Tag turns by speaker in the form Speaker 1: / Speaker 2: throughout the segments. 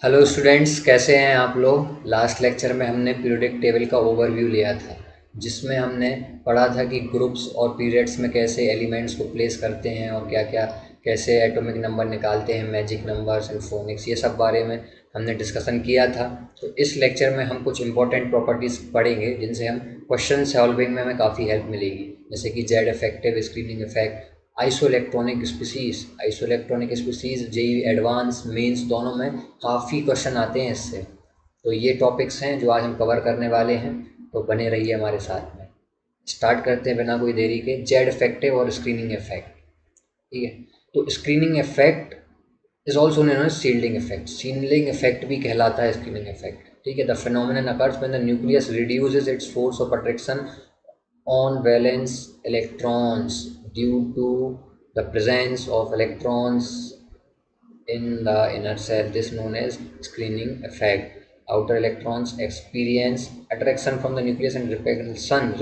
Speaker 1: Hello students, कैसे हैं आप लोग। लास्ट लेक्चर में हमने पीरियोडिक टेबल का ओवरव्यू लिया था, जिसमें हमने पढ़ा था कि ग्रुप्स और पीरियड्स में कैसे एलिमेंट्स को प्लेस करते हैं और क्या क्या कैसे एटॉमिक नंबर निकालते हैं, मैजिक नंबर्स एंड फोनिक्स, ये सब बारे में हमने डिस्कशन किया था। तो इस लेक्चर में हम कुछ इंपॉर्टेंट प्रॉपर्टीज़ पढ़ेंगे जिनसे हम क्वेश्चन सॉल्विंग में हमें काफ़ी हेल्प मिलेगी, जैसे कि Z effective, screening effect, isoelectronic species, JEE advance, mains दोनों में काफ़ी क्वेश्चन आते हैं इससे। तो ये टॉपिक्स हैं जो आज हम कवर करने वाले हैं, तो बने रहिए हमारे साथ में। स्टार्ट करते हैं बिना कोई देरी के, जेड इफेक्टिव और स्क्रीनिंग इफेक्ट। ठीक है, तो screening effect is also known as shielding effect. Shielding effect भी कहलाता है स्क्रीनिंग इफेक्ट। ठीक है, the phenomenon occurs when the nucleus reduces its force of attraction on valence electrons due to the presence of electrons in the inner cell. This known as screening effect. Outer electrons experience attraction from the nucleus and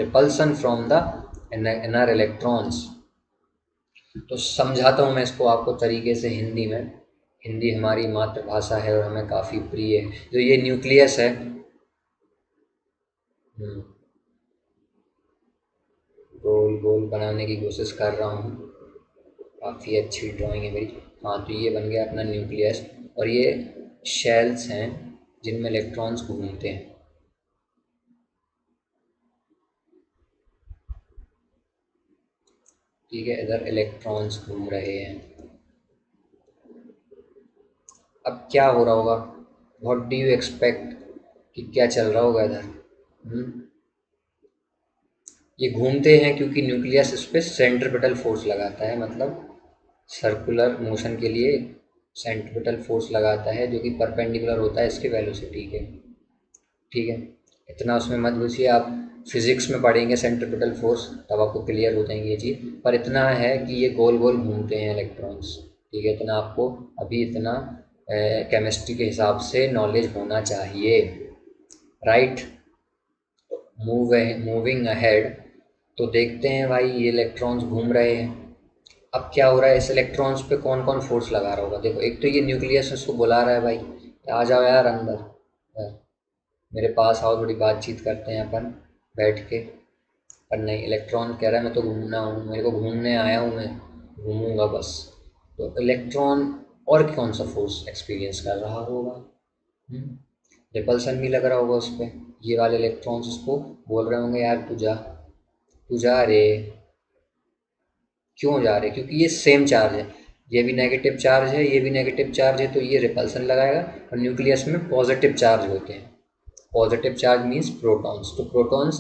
Speaker 1: repulsion from the inner electrons. तो समझाता हूँ मैं इसको आपको तरीके से हिंदी में। हिंदी हमारी मातृभाषा है और हमें काफ़ी प्रिय है। जो ये न्यूक्लियस है, गोल गोल बनाने की कोशिश कर रहा हूँ, काफ़ी अच्छी ड्राइंग है मेरी। हाँ, तो ये बन गया अपना न्यूक्लियस, और ये शेल्स हैं जिनमें इलेक्ट्रॉन्स घूमते हैं। ठीक है, इधर इलेक्ट्रॉन्स घूम रहे हैं। अब क्या हो रहा होगा, व्हाट डू यू एक्सपेक्ट कि क्या चल रहा होगा इधर। ये घूमते हैं क्योंकि न्यूक्लियस इस पर सेंट्रिपिटल फोर्स लगाता है, मतलब सर्कुलर मोशन के लिए सेंट्रिपिटल फोर्स लगाता है जो कि परपेंडिकुलर होता है इसके वेलोसिटी के। ठीक है, इतना उसमें मत घुसिए, आप फिजिक्स में पढ़ेंगे सेंट्रिपिटल फोर्स, तब आपको क्लियर हो जाएंगी ये चीज़। पर इतना है कि ये गोल गोल घूमते हैं इलेक्ट्रॉन्स। ठीक है, इतना आपको अभी इतना केमिस्ट्री के हिसाब से नॉलेज होना चाहिए। राइट, मूविंग अहेड, तो देखते हैं भाई ये इलेक्ट्रॉन्स घूम रहे हैं। अब क्या हो रहा है, इस इलेक्ट्रॉन्स पे कौन कौन फोर्स लगा रहा होगा। देखो, एक तो ये न्यूक्लियस उसको बुला रहा है, भाई आ जाओ यार अंदर, यार मेरे पास आओ, थोड़ी बातचीत करते हैं अपन बैठ के। पर नहीं, इलेक्ट्रॉन कह रहा है मैं तो घूमना हूँ, मेरे को घूमने आया हूँ, मैं घूमूंगा बस। तो इलेक्ट्रॉन और कौन सा फोर्स एक्सपीरियंस कर रहा होगा, रिपल्सन भी लग रहा होगा उस पर। ये वाले इलेक्ट्रॉन्स उसको बोल रहे होंगे यार तू जा रे। क्यों जा रहे, क्योंकि ये सेम चार्ज है, ये भी नेगेटिव चार्ज है, ये भी नेगेटिव चार्ज है, तो ये रिपल्सन लगाएगा। और न्यूक्लियस में पॉजिटिव चार्ज होते हैं। पॉजिटिव चार्ज मीन्स प्रोटॉन्स, तो प्रोटॉन्स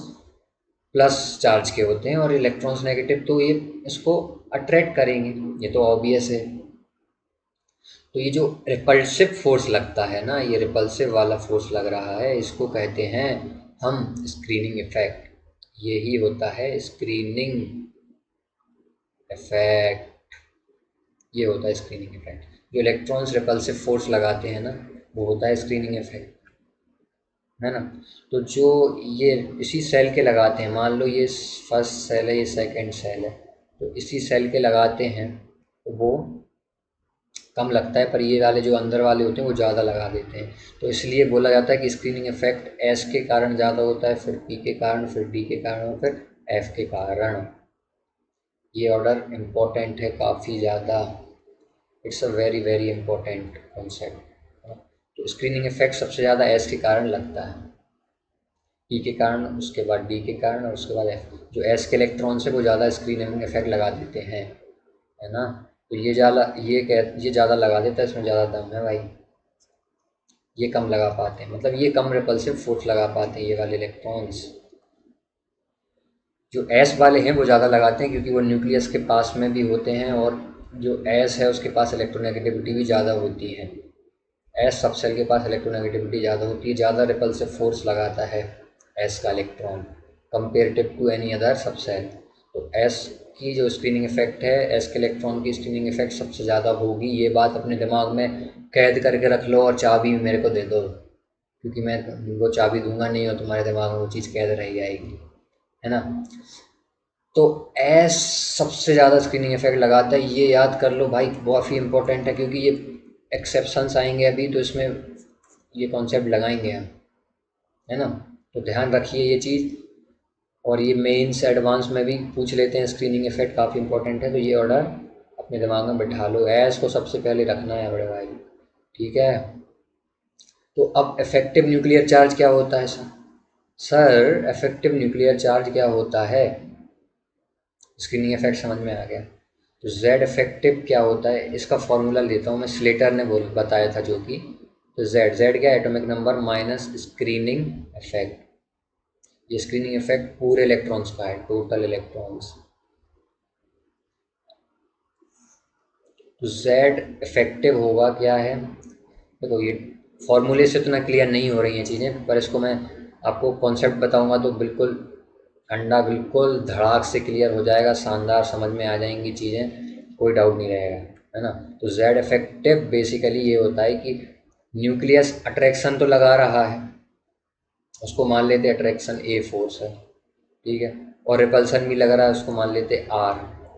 Speaker 1: प्लस चार्ज के होते हैं और इलेक्ट्रॉन्स नेगेटिव, तो ये इसको अट्रैक्ट करेंगे, ये तो ऑब्वियस है। तो ये जो रिपल्सिव फोर्स लगता है ना, ये रिपल्सिव वाला फोर्स लग रहा है, इसको कहते हैं हम स्क्रीनिंग इफेक्ट। यही होता है स्क्रीनिंग इफेक्ट, ये होता है स्क्रीनिंग इफेक्ट। जो इलेक्ट्रॉन्स रिपल्सिव फोर्स लगाते हैं ना, वो होता है स्क्रीनिंग इफेक्ट, है ना। तो जो ये इसी सेल के लगाते हैं, मान लो ये फर्स्ट सेल है, ये सेकंड सेल है, तो इसी सेल के लगाते हैं तो वो कम लगता है, पर ये वाले जो अंदर वाले होते हैं वो ज़्यादा लगा देते हैं। तो इसलिए बोला जाता है कि स्क्रीनिंग इफेक्ट एस के कारण ज़्यादा होता है, फिर पी के कारण, फिर डी के कारण, और फिर एफ के कारण। ये ऑर्डर इम्पोर्टेंट है काफ़ी ज़्यादा, it's a very very important concept. तो स्क्रीनिंग इफेक्ट सबसे ज़्यादा एस के कारण लगता है, पी के कारण, उसके बाद डी के कारण, और उसके बाद एफ। जो एस के इलेक्ट्रॉन्स है वो ज़्यादा स्क्रीनिंग इफेक्ट लगा देते हैं, है ना। तो ये ज़्यादा लगा देता है, इसमें ज़्यादा दम है भाई। ये कम लगा पाते हैं, मतलब ये कम रिपल्सिव फोर्स लगा पाते हैं ये वाले इलेक्ट्रॉन्स। जो एस वाले हैं वो ज़्यादा लगाते हैं क्योंकि वो न्यूक्लियस के पास में भी होते हैं, और जो एस है उसके पास इलेक्ट्रोनेगेटिविटी भी ज़्यादा होती है। एस सब सेल के पास इलेक्ट्रोनेगेटिविटी ज़्यादा होती है, ज़्यादा रिपल्सिव फोर्स लगाता है एस का electron comparative to any other subshell. तो एस की जो स्क्रीनिंग इफेक्ट है, एस के इलेक्ट्रॉन की स्क्रीनिंग इफेक्ट सबसे ज़्यादा होगी। ये बात अपने दिमाग में कैद करके रख लो, और चाबी मेरे को दे दो, क्योंकि मैं वो चाबी दूंगा नहीं और तुम्हारे दिमाग में वो चीज़ कैद रह जाएगी, है ना। तो एस सबसे ज़्यादा स्क्रीनिंग इफेक्ट लगाता है, ये याद कर लो भाई, काफ़ी इंपॉर्टेंट है, क्योंकि ये एक्सेप्शंस आएंगे अभी, तो इसमें ये कॉन्सेप्ट लगाएंगे हम, है ना। तो ध्यान रखिए ये चीज़। और ये मेंस एडवांस में भी पूछ लेते हैं, स्क्रीनिंग इफेक्ट काफ़ी इंपॉर्टेंट है, तो ये ऑर्डर अपने दिमाग में बैठा लो, एस को सबसे पहले रखना है बड़े भाई, ठीक है। तो अब इफेक्टिव न्यूक्लियर चार्ज क्या होता है sir? Sir effective nuclear charge क्या होता है? स्क्रीनिंग इफेक्ट समझ में आ गया। तो जेड इफेक्टिव क्या होता है, इसका फॉर्मूला लेता हूँ मैं, स्लेटर ने बताया था जो कि, तो जेड जेड क्या, atomic number minus screening effect. ये स्क्रीनिंग इफेक्ट पूरे इलेक्ट्रॉन्स का है, टोटल इलेक्ट्रॉन्स। तो जेड इफेक्टिव होगा क्या है, देखो ये फॉर्मूले से तो ना क्लियर नहीं हो रही हैं चीज़ें, पर इसको मैं आपको कॉन्सेप्ट बताऊंगा तो बिल्कुल अंडा बिल्कुल धड़ाक से क्लियर हो जाएगा, शानदार समझ में आ जाएंगी चीज़ें, कोई डाउट नहीं रहेगा, है ना। तो जेड इफेक्टिव बेसिकली ये होता है कि न्यूक्लियस अट्रैक्शन तो लगा रहा है, उसको मान लेते अट्रैक्शन ए फोर्स है, ठीक है, और रिपल्सन भी लग रहा है, उसको मान लेते आर।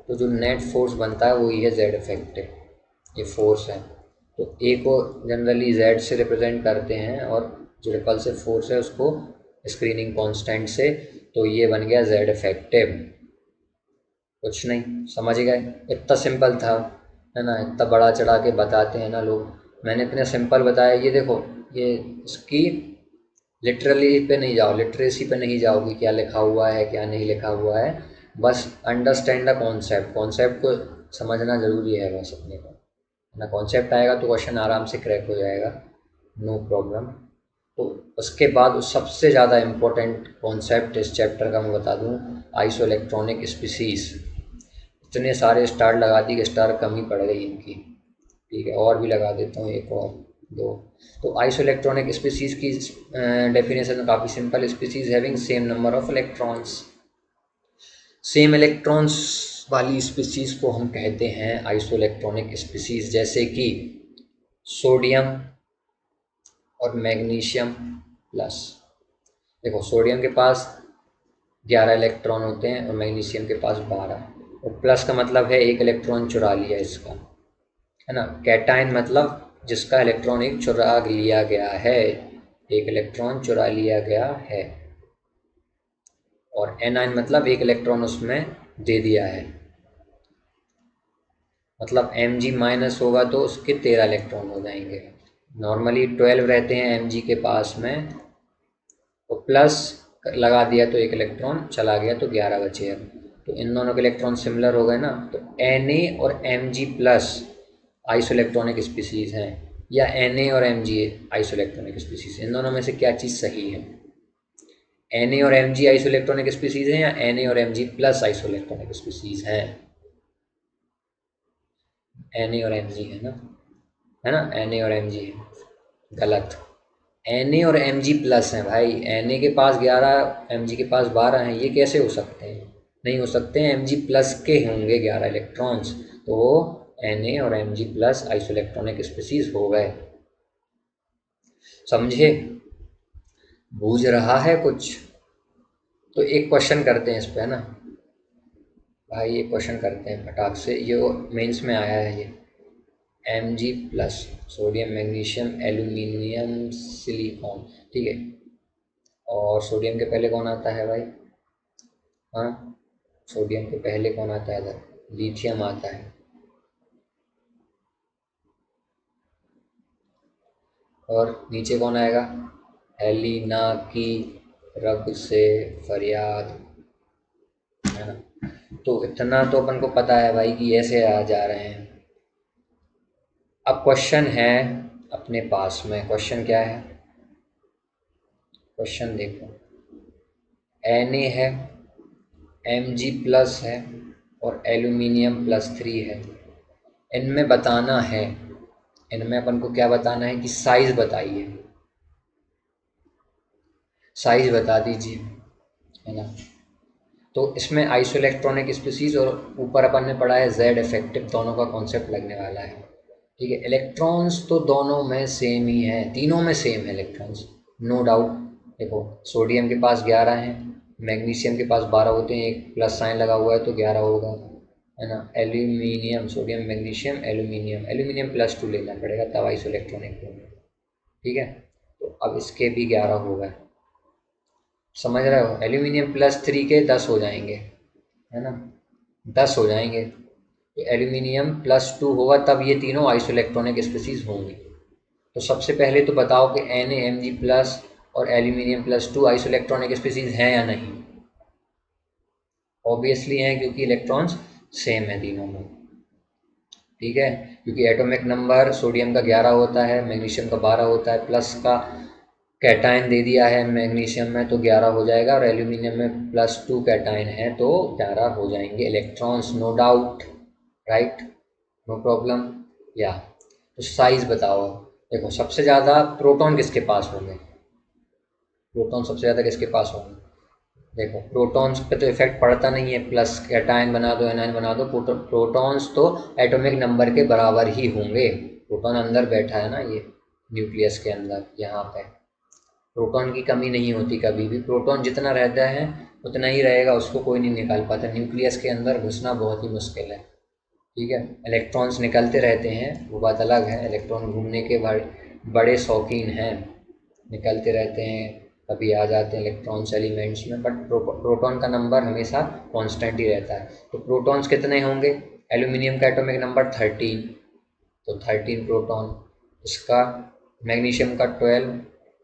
Speaker 1: तो जो नेट फोर्स बनता है वही है जेड इफेक्टिव, ये फोर्स है। तो ए को जनरली जेड से रिप्रेजेंट करते हैं, और जो रिपल्सिव फोर्स है उसको स्क्रीनिंग कांस्टेंट से, तो ये बन गया जेड इफेक्टिव। कुछ नहीं, समझ गए, इतना सिंपल था, है ना। इतना बड़ा चढ़ा के बताते हैं ना लोग, मैंने इतने सिंपल बताया। ये देखो, ये इसकी लिटरली पे नहीं जाओ, लिटरेसी पे नहीं जाओ कि क्या लिखा हुआ है क्या नहीं लिखा हुआ है, बस अंडरस्टैंड द कॉन्सेप्ट, कॉन्सेप्ट को समझना ज़रूरी है बस अपने को, ना। कॉन्सेप्ट आएगा तो क्वेश्चन आराम से क्रैक हो जाएगा, नो प्रॉब्लम। तो उसके बाद उस सबसे ज़्यादा इम्पोर्टेंट कॉन्सेप्ट इस चैप्टर का मैं बता दूँ, आइसो इलेक्ट्रॉनिक स्पीसीज़। इतने सारे स्टार लगा दी कि स्टार कम ही पड़ गई इनकी, ठीक है, और भी लगा देता हूँ, एक और दो। तो आइसो इलेक्ट्रॉनिक स्पीसीज़ की डेफिनेशन काफ़ी simple, species having same number of electrons. Same electrons वाली स्पीसीज़ को हम कहते हैं आइसो इलेक्ट्रॉनिक स्पीसीज़, जैसे कि सोडियम और मैग्नीशियम प्लस। देखो सोडियम के पास 11 इलेक्ट्रॉन होते हैं और मैग्नीशियम के पास 12, और प्लस का मतलब है एक इलेक्ट्रॉन चुरा लिया इसका, है ना। कैटायन मतलब जिसका इलेक्ट्रॉन एक चुरा लिया गया है, एक इलेक्ट्रॉन चुरा लिया गया है। और एनायन मतलब एक इलेक्ट्रॉन उसमें दे दिया है, मतलब Mg माइनस होगा तो उसके 13 इलेक्ट्रॉन हो जाएंगे। नॉर्मली 12 रहते हैं Mg के पास में, तो प्लस लगा दिया तो एक इलेक्ट्रॉन चला गया तो 11 बचे अब। तो इन दोनों के इलेक्ट्रॉन सिमिलर हो गए ना, तो Na और Mg plus iso electronic species हैं, या Na और Mg आइसो इलेक्ट्रॉनिक स्पीसीज़, इन दोनों में से क्या चीज़ सही है? Na और Mg आइसो इलेक्ट्रॉनिक स्पीसीज़ हैं, या Na और Mg plus iso electronic species हैं? Na और Mg है ना, Na और Mg है, गलत। Na और Mg प्लस हैं भाई, Na के पास 11, Mg के पास 12 हैं, ये कैसे हो सकते हैं? नहीं हो सकते हैं, Mg प्लस के होंगे 11 इलेक्ट्रॉन्स, तो वो Na और Mg plus iso electronic species हो गए। समझे? बूझ रहा है कुछ? तो एक क्वेश्चन करते हैं इस पे, है ना भाई, एक क्वेश्चन करते हैं फटाक से, ये मेंस में आया है ये, Mg plus sodium magnesium aluminium silicon, ठीक है, और सोडियम के पहले कौन आता है भाई? हाँ, सोडियम के पहले कौन आता है इधर? लिथियम आता है। और नीचे कौन आएगा? एलिना की रग से फरियाद, है ना। तो इतना तो अपन को पता है भाई कि ऐसे आ जा रहे हैं। अब क्वेश्चन है अपने पास में, क्वेश्चन क्या है? क्वेश्चन देखो, Na है, Mg प्लस है, और एल्यूमिनियम प्लस 3 है। इनमें बताना है, इनमें अपन को क्या बताना है कि साइज बताइए, साइज बता दीजिए, है ना। तो इसमें आइसो इलेक्ट्रॉनिक स्पीसीज और ऊपर अपन ने पढ़ा है जेड इफेक्टिव, दोनों का कॉन्सेप्ट लगने वाला है, ठीक है। इलेक्ट्रॉन्स तो दोनों में सेम ही है, तीनों में सेम है इलेक्ट्रॉन्स, नो डाउट। देखो सोडियम के पास 11 हैं, मैग्नीशियम के पास 12 होते हैं, एक प्लस साइन लगा हुआ है तो 11 होगा, है ना। Aluminium, sodium magnesium aluminium, aluminium plus 2 लेना पड़ेगा तब आइसो इलेक्ट्रॉनिक होगा, ठीक है। अब इसके भी 11 हो गए, समझ रहे हो। एल्यूमिनियम +3 के 10 हो जाएंगे, है ना, 10 हो जाएंगे। तो एल्यूमिनियम +2 होगा तब ये तीनों आइसोइलेक्ट्रॉनिक स्पीसीज होंगी। तो सबसे पहले तो बताओ कि Na Mg+ और एल्यूमिनियम +2 आइसोइलेक्ट्रॉनिक स्पीसीज हैं या नहीं। ऑब्वियसली हैं, क्योंकि इलेक्ट्रॉन्स सेम है तीनों में, ठीक है। क्योंकि एटॉमिक नंबर सोडियम का 11 होता है, मैग्नीशियम का 12 होता है, प्लस का कैटायन दे दिया है मैग्नीशियम में तो 11 हो जाएगा, और एल्यूमिनियम में +2 कैटायन है तो 11 हो जाएंगे electrons, no doubt, right, no problem. या तो साइज बताओ। देखो सबसे ज़्यादा प्रोटॉन किसके पास होंगे, प्रोटॉन सबसे ज़्यादा किसके पास होंगे। देखो प्रोटॉन्स पे तो इफेक्ट पड़ता नहीं है, प्लस कैटायन बना दो एनायन बना दो, प्रोटॉन्स तो एटॉमिक नंबर के बराबर ही होंगे। प्रोटॉन अंदर बैठा है ना ये न्यूक्लियस के अंदर, यहाँ पे प्रोटॉन की कमी नहीं होती कभी भी। प्रोटॉन जितना रहता है उतना ही रहेगा, उसको कोई नहीं निकाल पाता। न्यूक्लियस के अंदर घुसना बहुत ही मुश्किल है, ठीक है। इलेक्ट्रॉन्स निकलते रहते हैं, वो बात अलग है। इलेक्ट्रॉन घूमने के बड़े शौकीन हैं, निकलते रहते हैं, कभी आ जाते हैं इलेक्ट्रॉन्स एलिमेंट्स में, बट प्रोटॉन का नंबर हमेशा कांस्टेंट ही रहता है। तो प्रोटॉन्स कितने होंगे, एल्यूमिनियम का एटॉमिक नंबर 13, तो 13 प्रोटॉन, इसका मैग्नीशियम का 12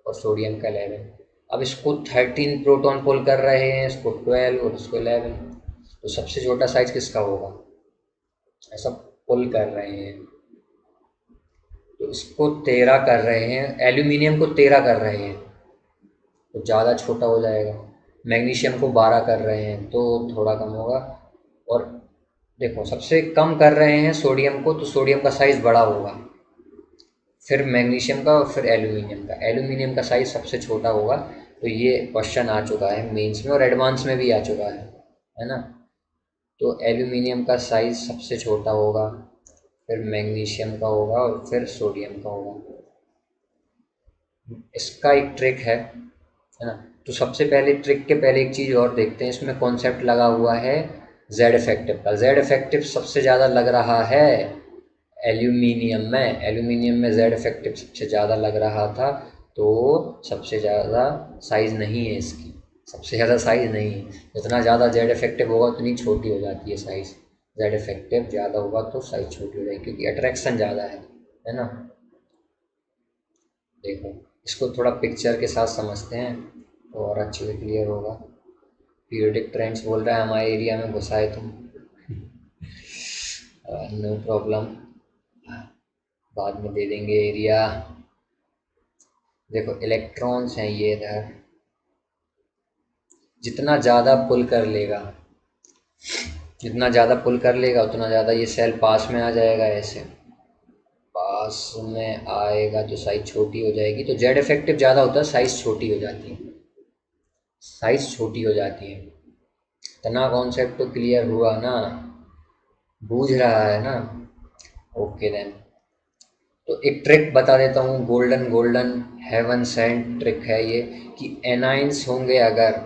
Speaker 1: और सोडियम का 11। अब इसको 13 प्रोटॉन पुल कर रहे हैं, इसको 12 और इसको 11, तो सबसे छोटा साइज किसका होगा, ऐसा पुल कर रहे हैं। तो इसको 13 कर रहे हैं, एल्यूमिनियम को 13 कर रहे हैं तो ज़्यादा छोटा हो जाएगा। मैग्नीशियम को 12 कर रहे हैं तो थोड़ा कम होगा। और देखो सबसे कम कर रहे हैं सोडियम को, तो सोडियम का साइज़ बड़ा होगा, फिर मैग्नीशियम का और फिर एल्यूमिनियम का। एल्यूमिनियम का साइज़ सबसे छोटा होगा। तो ये क्वेश्चन आ चुका है मेंस में और एडवांस में भी आ चुका है ना। तो एल्यूमिनियम का साइज़ सबसे छोटा होगा, फिर मैग्नीशियम का होगा और फिर सोडियम का होगा। इसका एक ट्रिक है ना। तो सबसे पहले ट्रिक के पहले एक चीज़ और देखते हैं, इसमें कॉन्सेप्ट लगा हुआ है जेड इफेक्टिव का। जेड इफेक्टिव सबसे ज़्यादा लग रहा है एल्यूमिनियम में जेड इफेक्टिव सबसे ज़्यादा लग रहा था। तो सबसे ज़्यादा साइज़ नहीं है इसकी, सबसे ज़्यादा साइज़ नहीं है। जितना ज़्यादा जेड इफेक्टिव होगा उतनी छोटी हो जाती है साइज़। जेड इफेक्टिव ज़्यादा होगा तो साइज़ छोटी हो जाएगी, क्योंकि अट्रैक्शन ज़्यादा है ना। देखो इसको थोड़ा पिक्चर के साथ समझते हैं तो और अच्छे से क्लियर होगा। पीरियोडिक ट्रेंड्स बोल रहा है हमारे एरिया में घुसा है तुम, नो प्रॉब्लम, बाद में दे देंगे एरिया। देखो इलेक्ट्रॉन्स हैं ये इधर, जितना ज़्यादा पुल कर लेगा, जितना ज़्यादा पुल कर लेगा उतना ज़्यादा ये सेल पास में आ जाएगा। ऐसे पास में आएगा तो साइज छोटी हो जाएगी। तो जेड इफेक्टिव ज़्यादा होता है, साइज छोटी हो जाती है, साइज छोटी हो जाती है। इतना कॉन्सेप्ट तो क्लियर हुआ ना, बूझ रहा है ना। ओके देन, तो एक ट्रिक बता देता हूँ, गोल्डन हेवन सेंट ट्रिक है ये, कि एनाइंस होंगे अगर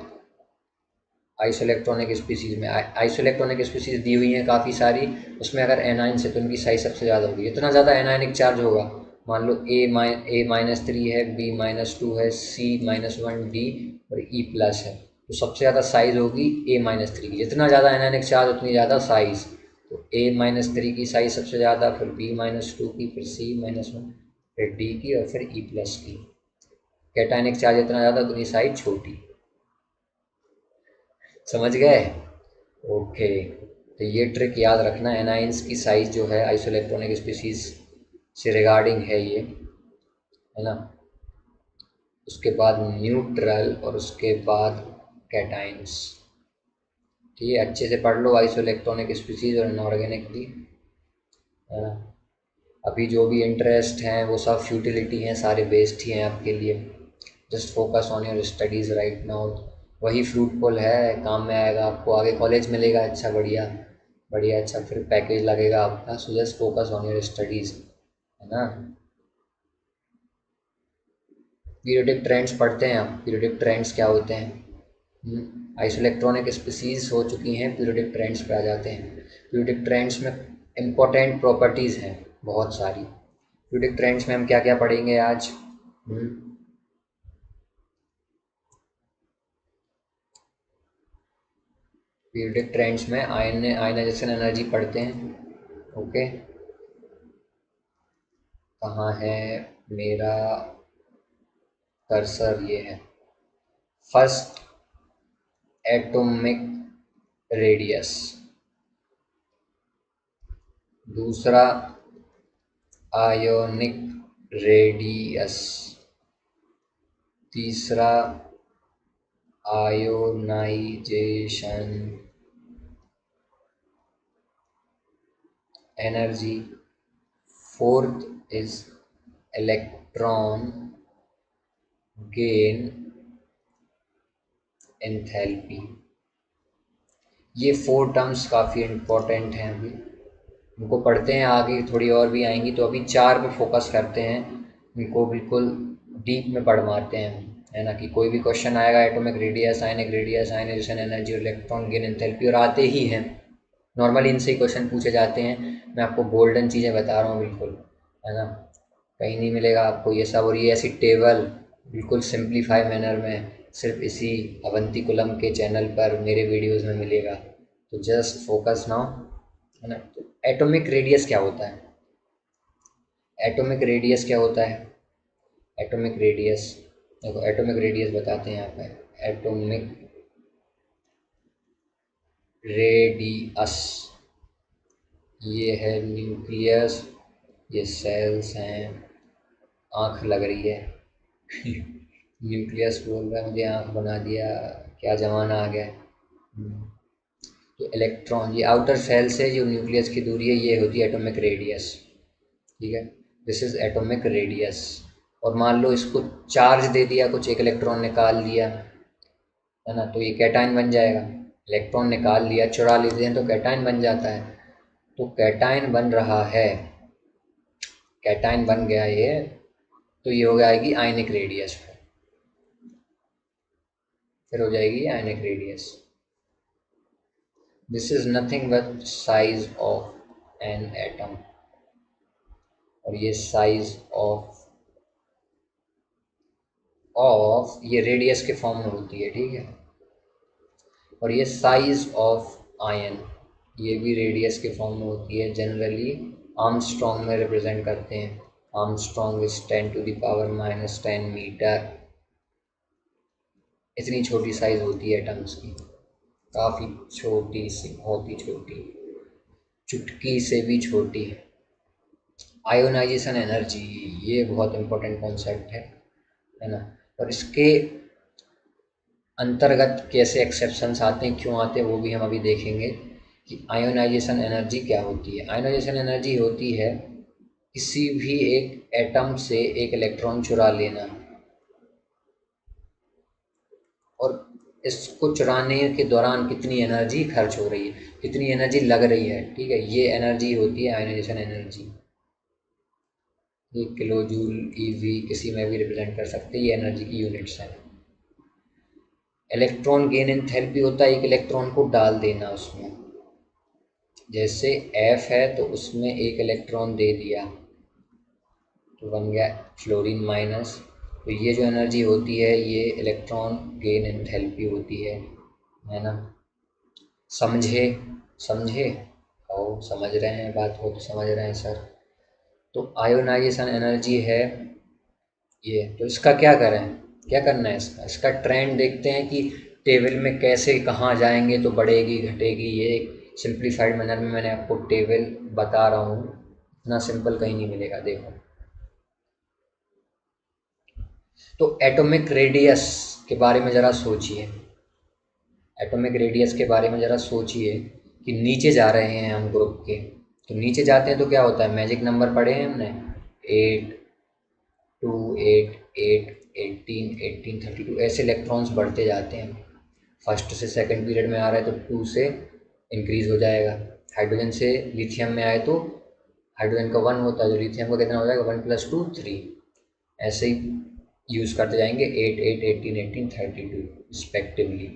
Speaker 1: आइसोइलेक्ट्रॉनिक स्पीसीज में, आइसोइलेक्ट्रॉनिक स्पीसीज दी हुई हैं काफ़ी सारी, उसमें अगर एनाइंस है तो उनकी साइज सबसे ज़्यादा होगी। जितना ज़्यादा एनायनिक चार्ज होगा, मान लो A-3 है, B-2 है, C-1 D और E+ है, तो सबसे ज़्यादा साइज़ होगी A-3 की। जितना ज़्यादा एनायनिक चार्ज उतनी ज़्यादा साइज़। तो A-3 की साइज़ सबसे ज़्यादा, फिर B-2 की, फिर C-1, फिर D की और फिर E+ की। कैटायनिक चार्ज इतना ज़्यादा उतनी साइज़ छोटी। समझ गए, ओके। तो ये ट्रिक याद रखना, एनाइंस की साइज़ जो है आइसोइलेक्ट्रॉनिक स्पीसीज से रिगार्डिंग है ये, है ना। उसके बाद न्यूट्रल और उसके बाद कैटाइंस। ठीक है, अच्छे से पढ़ लो आइसोइलेक्ट्रॉनिक स्पीसीज और इनऑर्गेनिक भी, है ना। अभी जो भी इंटरेस्ट हैं वो सब फ्यूटिलिटी हैं, सारे वेस्ट ही हैं आपके लिए। Just focus on your studies right now, वही फ्रूटफुल है, काम में आएगा आपको, आगे कॉलेज मिलेगा अच्छा, बढ़िया बढ़िया, अच्छा फिर पैकेज लगेगा आपका। So just focus on your studies, है ना। पीरियोडिक ट्रेंड्स पढ़ते हैं आप, पीरियोडिक ट्रेंड्स क्या होते हैं। आइसोइलेक्ट्रॉनिक स्पीसीज हो चुकी हैं, पीरियोडिक ट्रेंड्स पे आ जाते हैं। पीरियोडिक ट्रेंड्स में इम्पोर्टेंट प्रॉपर्टीज़ हैं बहुत सारी। पीरियोडिक ट्रेंड्स में हम क्या क्या पढ़ेंगे आज। पीरियडिक ट्रेंड्स में आयनाइजेशन एनर्जी पढ़ते हैं। ओके, कहाँ है मेरा कर्सर? ये है फर्स्ट एटॉमिक रेडियस, दूसरा आयोनिक रेडियस, तीसरा ionization energy, fourth is electron gain enthalpy. ये 4 टर्म्स काफ़ी इम्पोर्टेंट हैं, अभी इनको पढ़ते हैं, आगे थोड़ी और भी आएंगी। तो अभी 4 पे फोकस करते हैं, इनको बिल्कुल डीप में पढ़ मारते हैं, है ना। कि कोई भी क्वेश्चन आएगा atomic radius, ionic radius, ionization energy और इलेक्ट्रॉन गेन एंथैल्पी, और आते ही हैं नॉर्मली, इनसे ही क्वेश्चन पूछे जाते हैं। मैं आपको गोल्डन चीज़ें बता रहा हूँ बिल्कुल, है ना, कहीं नहीं मिलेगा आपको ये सब। और ये ऐसी टेबल बिल्कुल सिंप्लीफाई मैनर में सिर्फ इसी अवंतीकुलम के चैनल पर मेरे वीडियोस में मिलेगा। तो जस्ट फोकस नाउ, है ना। तो एटॉमिक रेडियस क्या होता है? एटॉमिक रेडियस क्या होता है? एटॉमिक रेडियस, देखो एटॉमिक रेडियस बताते हैं यहाँ पे। एटॉमिक रेडियस, ये है न्यूक्लियस, ये सेल्स हैं। आँख लग रही है न्यूक्लियस बोल रहा है, मुझे आँख बना दिया, क्या ज़माना आ गया। तो इलेक्ट्रॉन, ये आउटर सेल से जो न्यूक्लियस की दूरी है, ये होती है एटॉमिक रेडियस, ठीक है। This is atomic radius. और मान लो इसको चार्ज दे दिया, कुछ एक इलेक्ट्रॉन निकाल लिया, है ना, तो ये कैटायन बन जाएगा। इलेक्ट्रॉन निकाल लिया, चुरा लेते हैं, तो कैटायन बन जाता है। तो कैटायन बन रहा है, कैटायन बन गया ये, तो ये हो जाएगी आयनिक रेडियस, फिर हो जाएगी ionic radius. This is nothing but size of an atom, और ये साइज ऑफ ये रेडियस के फॉर्म में होती है, ठीक है। और ये साइज ऑफ आयन, ये भी रेडियस के फॉर्म में होती है। जनरली आर्मस्ट्रॉन्ग में रिप्रेजेंट करते हैं। Angstrom is 10⁻⁻10 metre. इतनी छोटी साइज होती है एटम्स की, काफ़ी छोटी सी, बहुत ही छोटी, चुटकी से भी छोटी। आयोनाइजेशन एनर्जी, ये बहुत इम्पोर्टेंट कॉन्सेप्ट है ना। और इसके अंतर्गत कैसे एक्सेप्शंस आते हैं, क्यों आते हैं, वो भी हम अभी देखेंगे कि आयोनाइजेशन एनर्जी क्या होती है। आयोनाइजेशन एनर्जी होती है किसी भी एक एटम से एक इलेक्ट्रॉन चुरा लेना, और इसको चुराने के दौरान कितनी एनर्जी खर्च हो रही है, कितनी एनर्जी लग रही है, ठीक है, ये एनर्जी होती है आयोनाइजेशन एनर्जी। ये किलो जूल, ईवी किसी में भी रिप्रेजेंट कर सकते हैं, ये एनर्जी की यूनिट्स हैं। इलेक्ट्रॉन गेन एंथैल्पी होता है एक इलेक्ट्रॉन को डाल देना उसमें, जैसे F है तो उसमें एक इलेक्ट्रॉन दे दिया तो बन गया फ्लोरीन माइनस। तो ये जो एनर्जी होती है, ये इलेक्ट्रॉन गेन एंथैल्पी होती है ना। समझे? समझे? और समझ रहे हैं बात को, तो समझ रहे हैं सर। तो आयोनाइजेशन एनर्जी है ये। तो इसका क्या करें, क्या करना है इसका? इसका ट्रेंड देखते हैं कि टेबल में कैसे कहाँ जाएंगे तो बढ़ेगी घटेगी। ये एक सिंप्लीफाइड मैनर में मैंने आपको टेबल बता रहा हूँ, इतना सिंपल कहीं नहीं मिलेगा। देखो, तो एटॉमिक रेडियस के बारे में ज़रा सोचिए, एटॉमिक रेडियस के बारे में ज़रा सोचिए कि नीचे जा रहे हैं हम ग्रुप के, तो नीचे जाते हैं तो क्या होता है, मैजिक नंबर पढ़े हैं हमने, 8 2 8 8 18 18 32, ऐसे इलेक्ट्रॉन्स बढ़ते जाते हैं। फर्स्ट से सेकंड पीरियड में आ रहा है तो 2 से इंक्रीज़ हो जाएगा। हाइड्रोजन से लिथियम में आए तो हाइड्रोजन का 1 होता है, जो लिथियम का कितना हो जाएगा, 1 + 2 3, ऐसे ही यूज़ करते जाएंगे, 8 8 18 18 32 रिस्पेक्टिवली।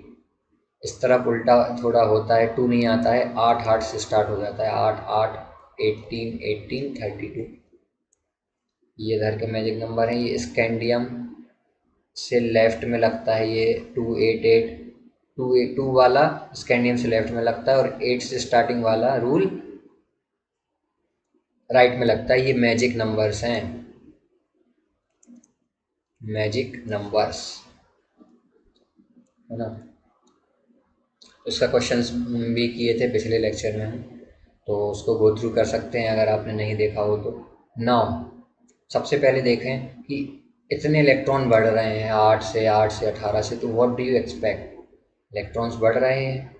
Speaker 1: इस तरफ उल्टा थोड़ा होता है, 2 नहीं आता है, 8 8 से स्टार्ट हो जाता है, 8 8 18 18 32। ये इधर के मैजिक नंबर हैं। ये स्कैंडियम से लेफ्ट में लगता है, ये 2 8 8 टू वाला स्कैंडियम से लेफ्ट में लगता है और 8 से स्टार्टिंग वाला रूल राइट में लगता है। ये मैजिक नंबर्स हैं, मैजिक नंबर्स, है ना। उसका क्वेश्चंस भी किए थे पिछले लेक्चर में हम, तो उसको गो थ्रू कर सकते हैं अगर आपने नहीं देखा हो तो। नाउ सबसे पहले देखें कि इतने इलेक्ट्रॉन बढ़ रहे हैं 8 से 18 से, तो what do you expect, electrons बढ़ रहे हैं,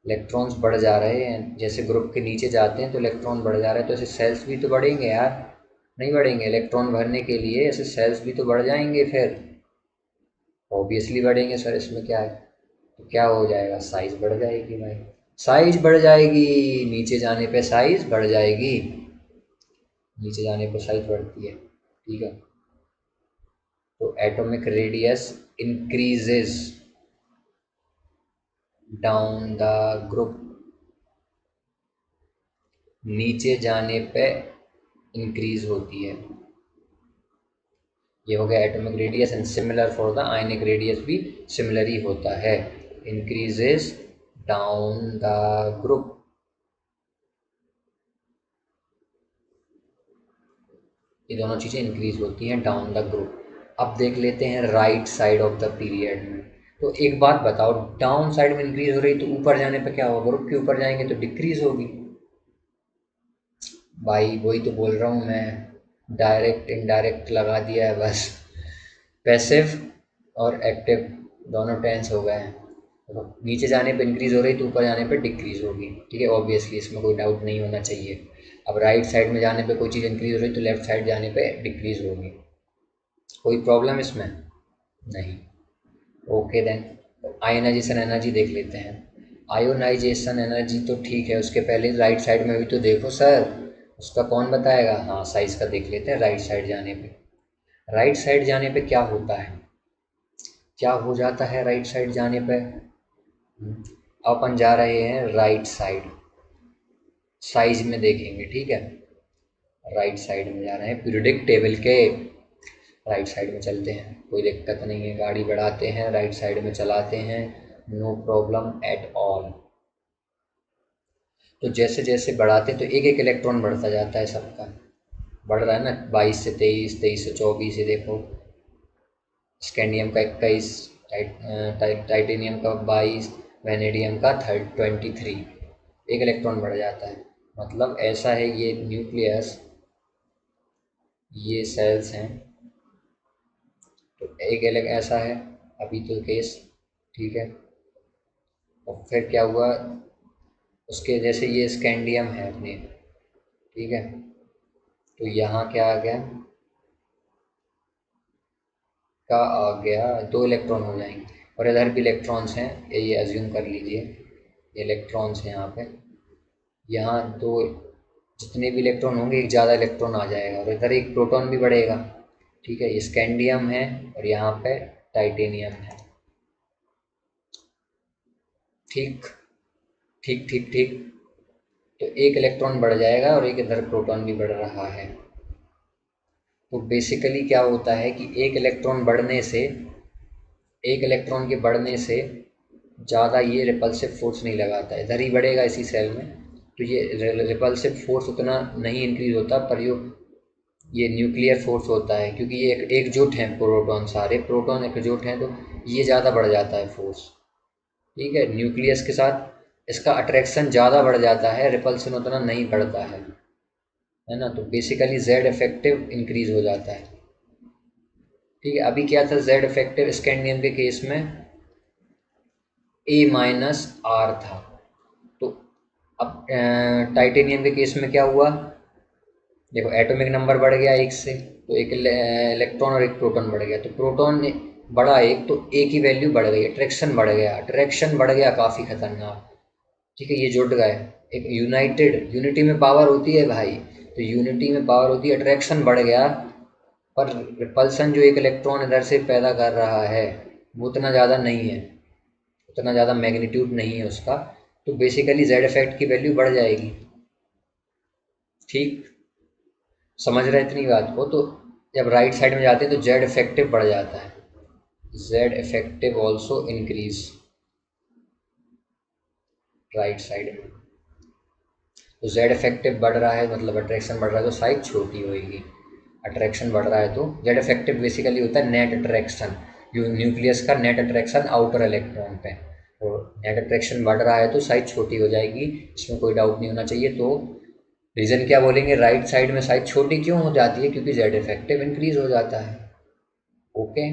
Speaker 1: इलेक्ट्रॉन्स बढ़ जा रहे हैं। जैसे ग्रुप के नीचे जाते हैं तो इलेक्ट्रॉन बढ़ जा रहे हैं, तो ऐसे सेल्स भी तो बढ़ेंगे यार, नहीं बढ़ेंगे? इलेक्ट्रॉन भरने के लिए ऐसे सेल्स भी तो बढ़ जाएंगे, फिर ऑब्वियसली बढ़ेंगे सर, इसमें क्या है। तो क्या हो जाएगा, साइज बढ़ जाएगी भाई, साइज बढ़ जाएगी, नीचे जाने पे साइज बढ़ जाएगी, नीचे जाने पे साइज बढ़ती है, ठीक है। तो atomic radius increases down the group, नीचे जाने पे इंक्रीज होती है। ये हो गया atomic radius, and similar for the ionic radius भी सिमिलर ही होता है, इंक्रीजेस डाउन द ग्रुप। ये दोनों चीज़ें इंक्रीज होती हैं डाउन द ग्रुप। अब देख लेते हैं right side of the period में। तो एक बात बताओ, डाउन साइड में इंक्रीज हो रही तो ऊपर जाने पे क्या होगा, ग्रुप के ऊपर जाएंगे तो डिक्रीज होगी। भाई वही तो बोल रहा हूँ मैं, डायरेक्ट इनडायरेक्ट लगा दिया है बस। पैसिव और एक्टिव दोनों टेंस हो गए हैं। तो नीचे जाने पे इंक्रीज हो रही तो ऊपर जाने पे डिक्रीज होगी, ठीक है, ऑब्वियसली इसमें कोई डाउट नहीं होना चाहिए। अब राइट साइड में जाने पे कोई चीज़ इंक्रीज हो रही तो लेफ्ट साइड जाने पे डिक्रीज होगी, कोई प्रॉब्लम इसमें नहीं। ओके देन, आयोनाइजेशन एनर्जी देख लेते हैं। आयोनाइजेशन एनर्जी तो ठीक है, उसके पहले राइट साइड में भी तो देखो सर, उसका कौन बताएगा। हाँ, साइज का देख लेते हैं। राइट साइड जाने पे, राइट साइड जाने पे क्या होता है, क्या हो जाता है राइट साइड जाने पे। अपन जा रहे हैं राइट साइड, साइज में देखेंगे, ठीक है। राइट साइड में जा रहे हैं पीरियोडिक टेबल के, राइट साइड में चलते हैं, कोई दिक्कत नहीं है, गाड़ी बढ़ाते हैं राइट साइड में चलाते हैं, नो प्रॉब्लम एट ऑल। तो जैसे जैसे बढ़ाते हैं तो एक एक इलेक्ट्रॉन बढ़ता जाता है, सबका बढ़ रहा है ना, 22 से 23, 23 से 24, ये देखो स्कैंडियम का 21, टाइटेनियम का 22, वेनेडियम का 23, एक इलेक्ट्रॉन बढ़ जाता है। मतलब ऐसा है, ये न्यूक्लियस, ये सेल्स हैं, तो एक अलग ऐसा है अभी तो केस, ठीक है। और फिर क्या हुआ, उसके जैसे ये स्कैंडियम है अपने, ठीक है, तो यहाँ क्या आ गया, का आ गया, दो इलेक्ट्रॉन हो जाएंगे, और इधर भी इलेक्ट्रॉन्स हैं, ये अज्यूम कर लीजिए, ये इलेक्ट्रॉन्स हैं यहाँ पे, यहाँ दो, जितने भी इलेक्ट्रॉन होंगे एक ज़्यादा इलेक्ट्रॉन आ जाएगा, और इधर एक प्रोटॉन भी बढ़ेगा, ठीक है। ये स्कैंडियम है और यहाँ पे टाइटेनियम है, ठीक ठीक ठीक ठीक। तो एक इलेक्ट्रॉन बढ़ जाएगा और एक इधर प्रोटॉन भी बढ़ रहा है। तो बेसिकली क्या होता है कि एक इलेक्ट्रॉन बढ़ने से, एक इलेक्ट्रॉन के बढ़ने से ज़्यादा ये रिपल्सिव फोर्स नहीं लगाता है, इधर ही बढ़ेगा इसी सेल में, तो ये रिपल्सिव फोर्स उतना नहीं इंक्रीज होता, पर ये न्यूक्लियर फोर्स होता है, क्योंकि ये एकजुट हैं प्रोटॉन, सारे प्रोटॉन एकजुट हैं, तो ये ज़्यादा बढ़ जाता है फोर्स, ठीक है। न्यूक्लियस के साथ इसका अट्रैक्शन ज़्यादा बढ़ जाता है, रिपल्सन उतना नहीं बढ़ता है ना। तो बेसिकली जेड इफेक्टिव इंक्रीज हो जाता है, ठीक है। अभी क्या था, जेड इफेक्टिव स्कैंडियम के केस में A-R था, तो अब टाइटेनियम के केस में क्या हुआ, देखो एटॉमिक नंबर बढ़ गया एक से, तो एक इलेक्ट्रॉन और एक प्रोटॉन बढ़ गया, तो प्रोटॉन बढ़ा एक, तो ए की वैल्यू बढ़ गई, अट्रैक्शन बढ़ गया, अट्रैक्शन बढ़ गया काफ़ी खतरनाक, ठीक है। ये जुट गए, एक यूनाइटेड, यूनिटी में पावर होती है भाई, तो यूनिटी में पावर होती है, अट्रैक्शन बढ़ गया, पर रिपल्सन जो एक इलेक्ट्रॉन इधर से पैदा कर रहा है वो उतना ज़्यादा नहीं है, उतना ज़्यादा मैग्नीट्यूड नहीं है उसका, तो बेसिकली जेड इफेक्ट की वैल्यू बढ़ जाएगी, ठीक। समझ रहे इतनी बात को। तो जब राइट साइड में जाते हैं तो जेड इफेक्टिव बढ़ जाता है, Z effective also increase, right side में। तो जेड इफेक्टिव बढ़ रहा है मतलब अट्रैक्शन बढ़ रहा है तो साइज छोटी होगी। अट्रैक्शन बढ़ रहा है तो जेड इफेक्टिव बेसिकली होता है नेट अट्रैक्शन, जो न्यूक्लियस का नेट अट्रैक्शन आउटर इलेक्ट्रॉन पे। तो नेट अट्रैक्शन बढ़ रहा है तो साइज छोटी हो जाएगी, इसमें कोई डाउट नहीं होना चाहिए। तो रीज़न क्या बोलेंगे, राइट साइड में साइज छोटी क्यों हो जाती है, क्योंकि जेड इफेक्टिव इंक्रीज हो जाता है। ओके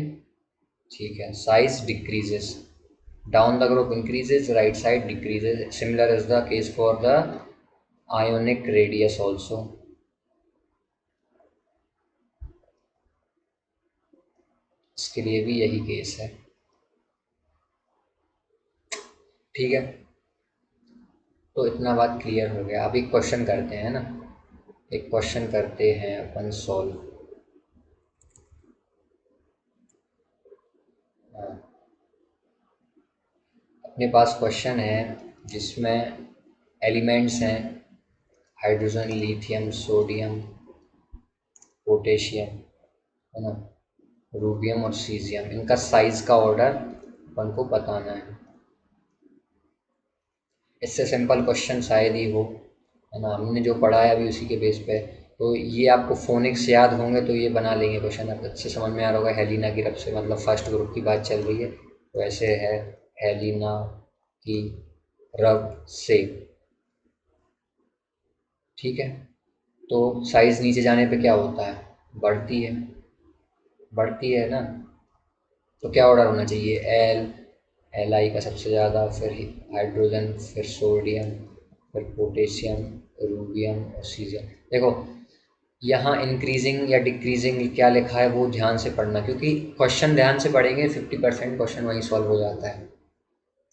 Speaker 1: ठीक है, size decreases, down the group increases, right side decreases. Similar is the case for the ionic radius also. इसके लिए भी यही केस है। ठीक है, तो इतना बात क्लियर हो गया। अब एक क्वेश्चन करते हैं ना, एक क्वेश्चन करते हैं अपन सॉल्व। अपने पास क्वेश्चन है जिसमें एलिमेंट्स हैं हाइड्रोजन, लिथियम, सोडियम, पोटेशियम, है ना, रूबियम और सीजियम। इनका साइज का ऑर्डर अपन को बताना है। इससे सिंपल क्वेश्चन शायद ही हो, है ना, हमने जो पढ़ा है अभी उसी के बेस पे। तो ये आपको फोनिक्स याद होंगे तो ये बना लेंगे क्वेश्चन, अब अच्छे समझ में आ रहा होगा। हेलिना की रफ से मतलब फर्स्ट ग्रुप की बात चल रही है, तो ऐसे है हेलिना की रब से। ठीक है, तो साइज नीचे जाने पे क्या होता है, बढ़ती है, बढ़ती है ना। तो क्या ऑर्डर होना चाहिए, एल, एल आई का सबसे ज़्यादा, फिर हाइड्रोजन, फिर सोडियम, फिर पोटेशियम, रूबियम और सीजियम। देखो यहाँ इंक्रीजिंग या डिक्रीजिंग क्या लिखा है वो ध्यान से पढ़ना, क्योंकि क्वेश्चन ध्यान से पढ़ेंगे 50% क्वेश्चन वहीं सॉल्व हो जाता है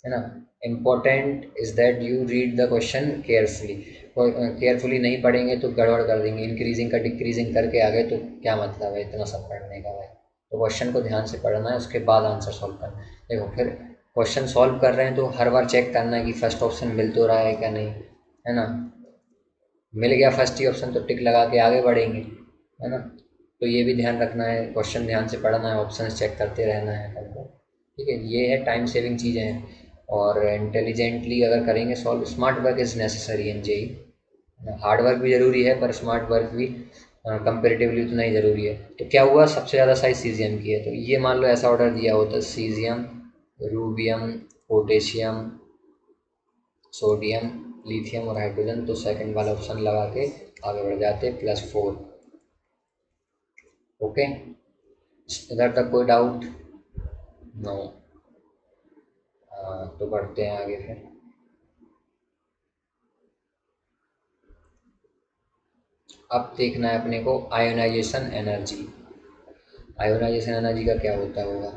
Speaker 1: ना। Important is that you read the question carefully. Carefully नहीं पढ़ेंगे तो गड़बड़ कर देंगे, इंक्रीजिंग का डिक्रीजिंग करके आ गए तो क्या मतलब है इतना सब पढ़ने का भाई। तो क्वेश्चन को ध्यान से पढ़ना है, उसके बाद आंसर सॉल्व करना है। देखो फिर क्वेश्चन सॉल्व कर रहे हैं तो हर बार चेक करना है कि फर्स्ट ऑप्शन मिल तो रहा है क्या नहीं, है ना। मिल गया फर्स्ट ही ऑप्शन तो टिक लगा के आगे बढ़ेंगे, है ना। तो ये भी ध्यान रखना है, क्वेश्चन ध्यान से पढ़ना है, ऑप्शन चेक करते रहना है अपन को। ठीक है, ये है टाइम सेविंग चीज़ें हैं। और इंटेलिजेंटली अगर करेंगे solve, smart work is necessary in JEE. Hard work भी ज़रूरी है पर स्मार्ट वर्क भी कंपेरेटिवली उतना ही ज़रूरी है। तो क्या हुआ, सबसे ज़्यादा साइज सीजियम की है, तो ये मान लो ऐसा ऑर्डर दिया होता है caesium, rubidium, potassium, sodium, lithium और हाइड्रोजन, तो सेकंड वाला ऑप्शन लगा के आगे बढ़ जाते +4। ओके, इधर तक कोई डाउट, नो। तो बढ़ते हैं आगे फिर। अब देखना है अपने को आयोनाइजेशन एनर्जी। आयोनाइजेशन एनर्जी का क्या होता होगा,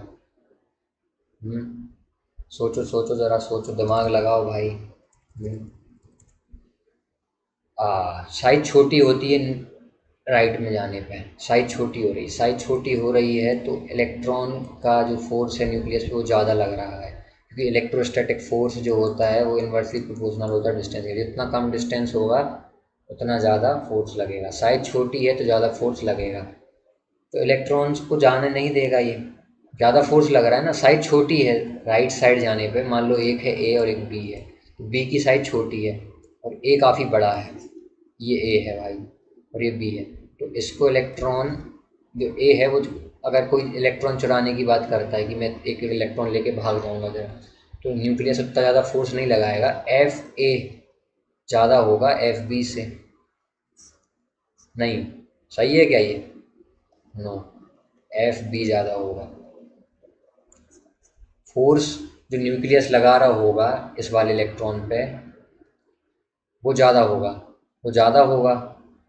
Speaker 1: सोचो सोचो ज़रा, सोचो दिमाग लगाओ भाई। साइज छोटी होती है राइट में जाने पे, साइज छोटी हो रही, साइज छोटी हो रही है तो इलेक्ट्रॉन का जो फोर्स है न्यूक्लियस पे वो ज़्यादा लग रहा है, क्योंकि इलेक्ट्रोस्टैटिक फोर्स जो होता है वो इन्वर्सली प्रोपोर्शनल होता है डिस्टेंस के। जितना कम डिस्टेंस होगा उतना ज़्यादा फोर्स लगेगा, साइज छोटी है तो ज़्यादा फोर्स लगेगा, तो इलेक्ट्रॉन्स को जाने नहीं देगा ये। ज़्यादा फोर्स लग रहा है ना, साइज छोटी है राइट साइड जाने पे, मान लो एक है ए और एक बी है, तो बी की साइज छोटी है और ए काफ़ी बड़ा है, ये ए है भाई और ये बी है। तो इसको इलेक्ट्रॉन, जो ए है वो, अगर कोई इलेक्ट्रॉन चुराने की बात करता है कि मैं एक इलेक्ट्रॉन लेके भाग जाऊंगा जरा, तो न्यूक्लियस उतना ज़्यादा फोर्स नहीं लगाएगा, एफ ए ज़्यादा होगा एफ बी से। नहीं, सही है क्या ये, नो, एफ बी ज़्यादा होगा। फोर्स जो न्यूक्लियस लगा रहा होगा इस वाले इलेक्ट्रॉन पे वो ज़्यादा होगा, वो ज़्यादा होगा,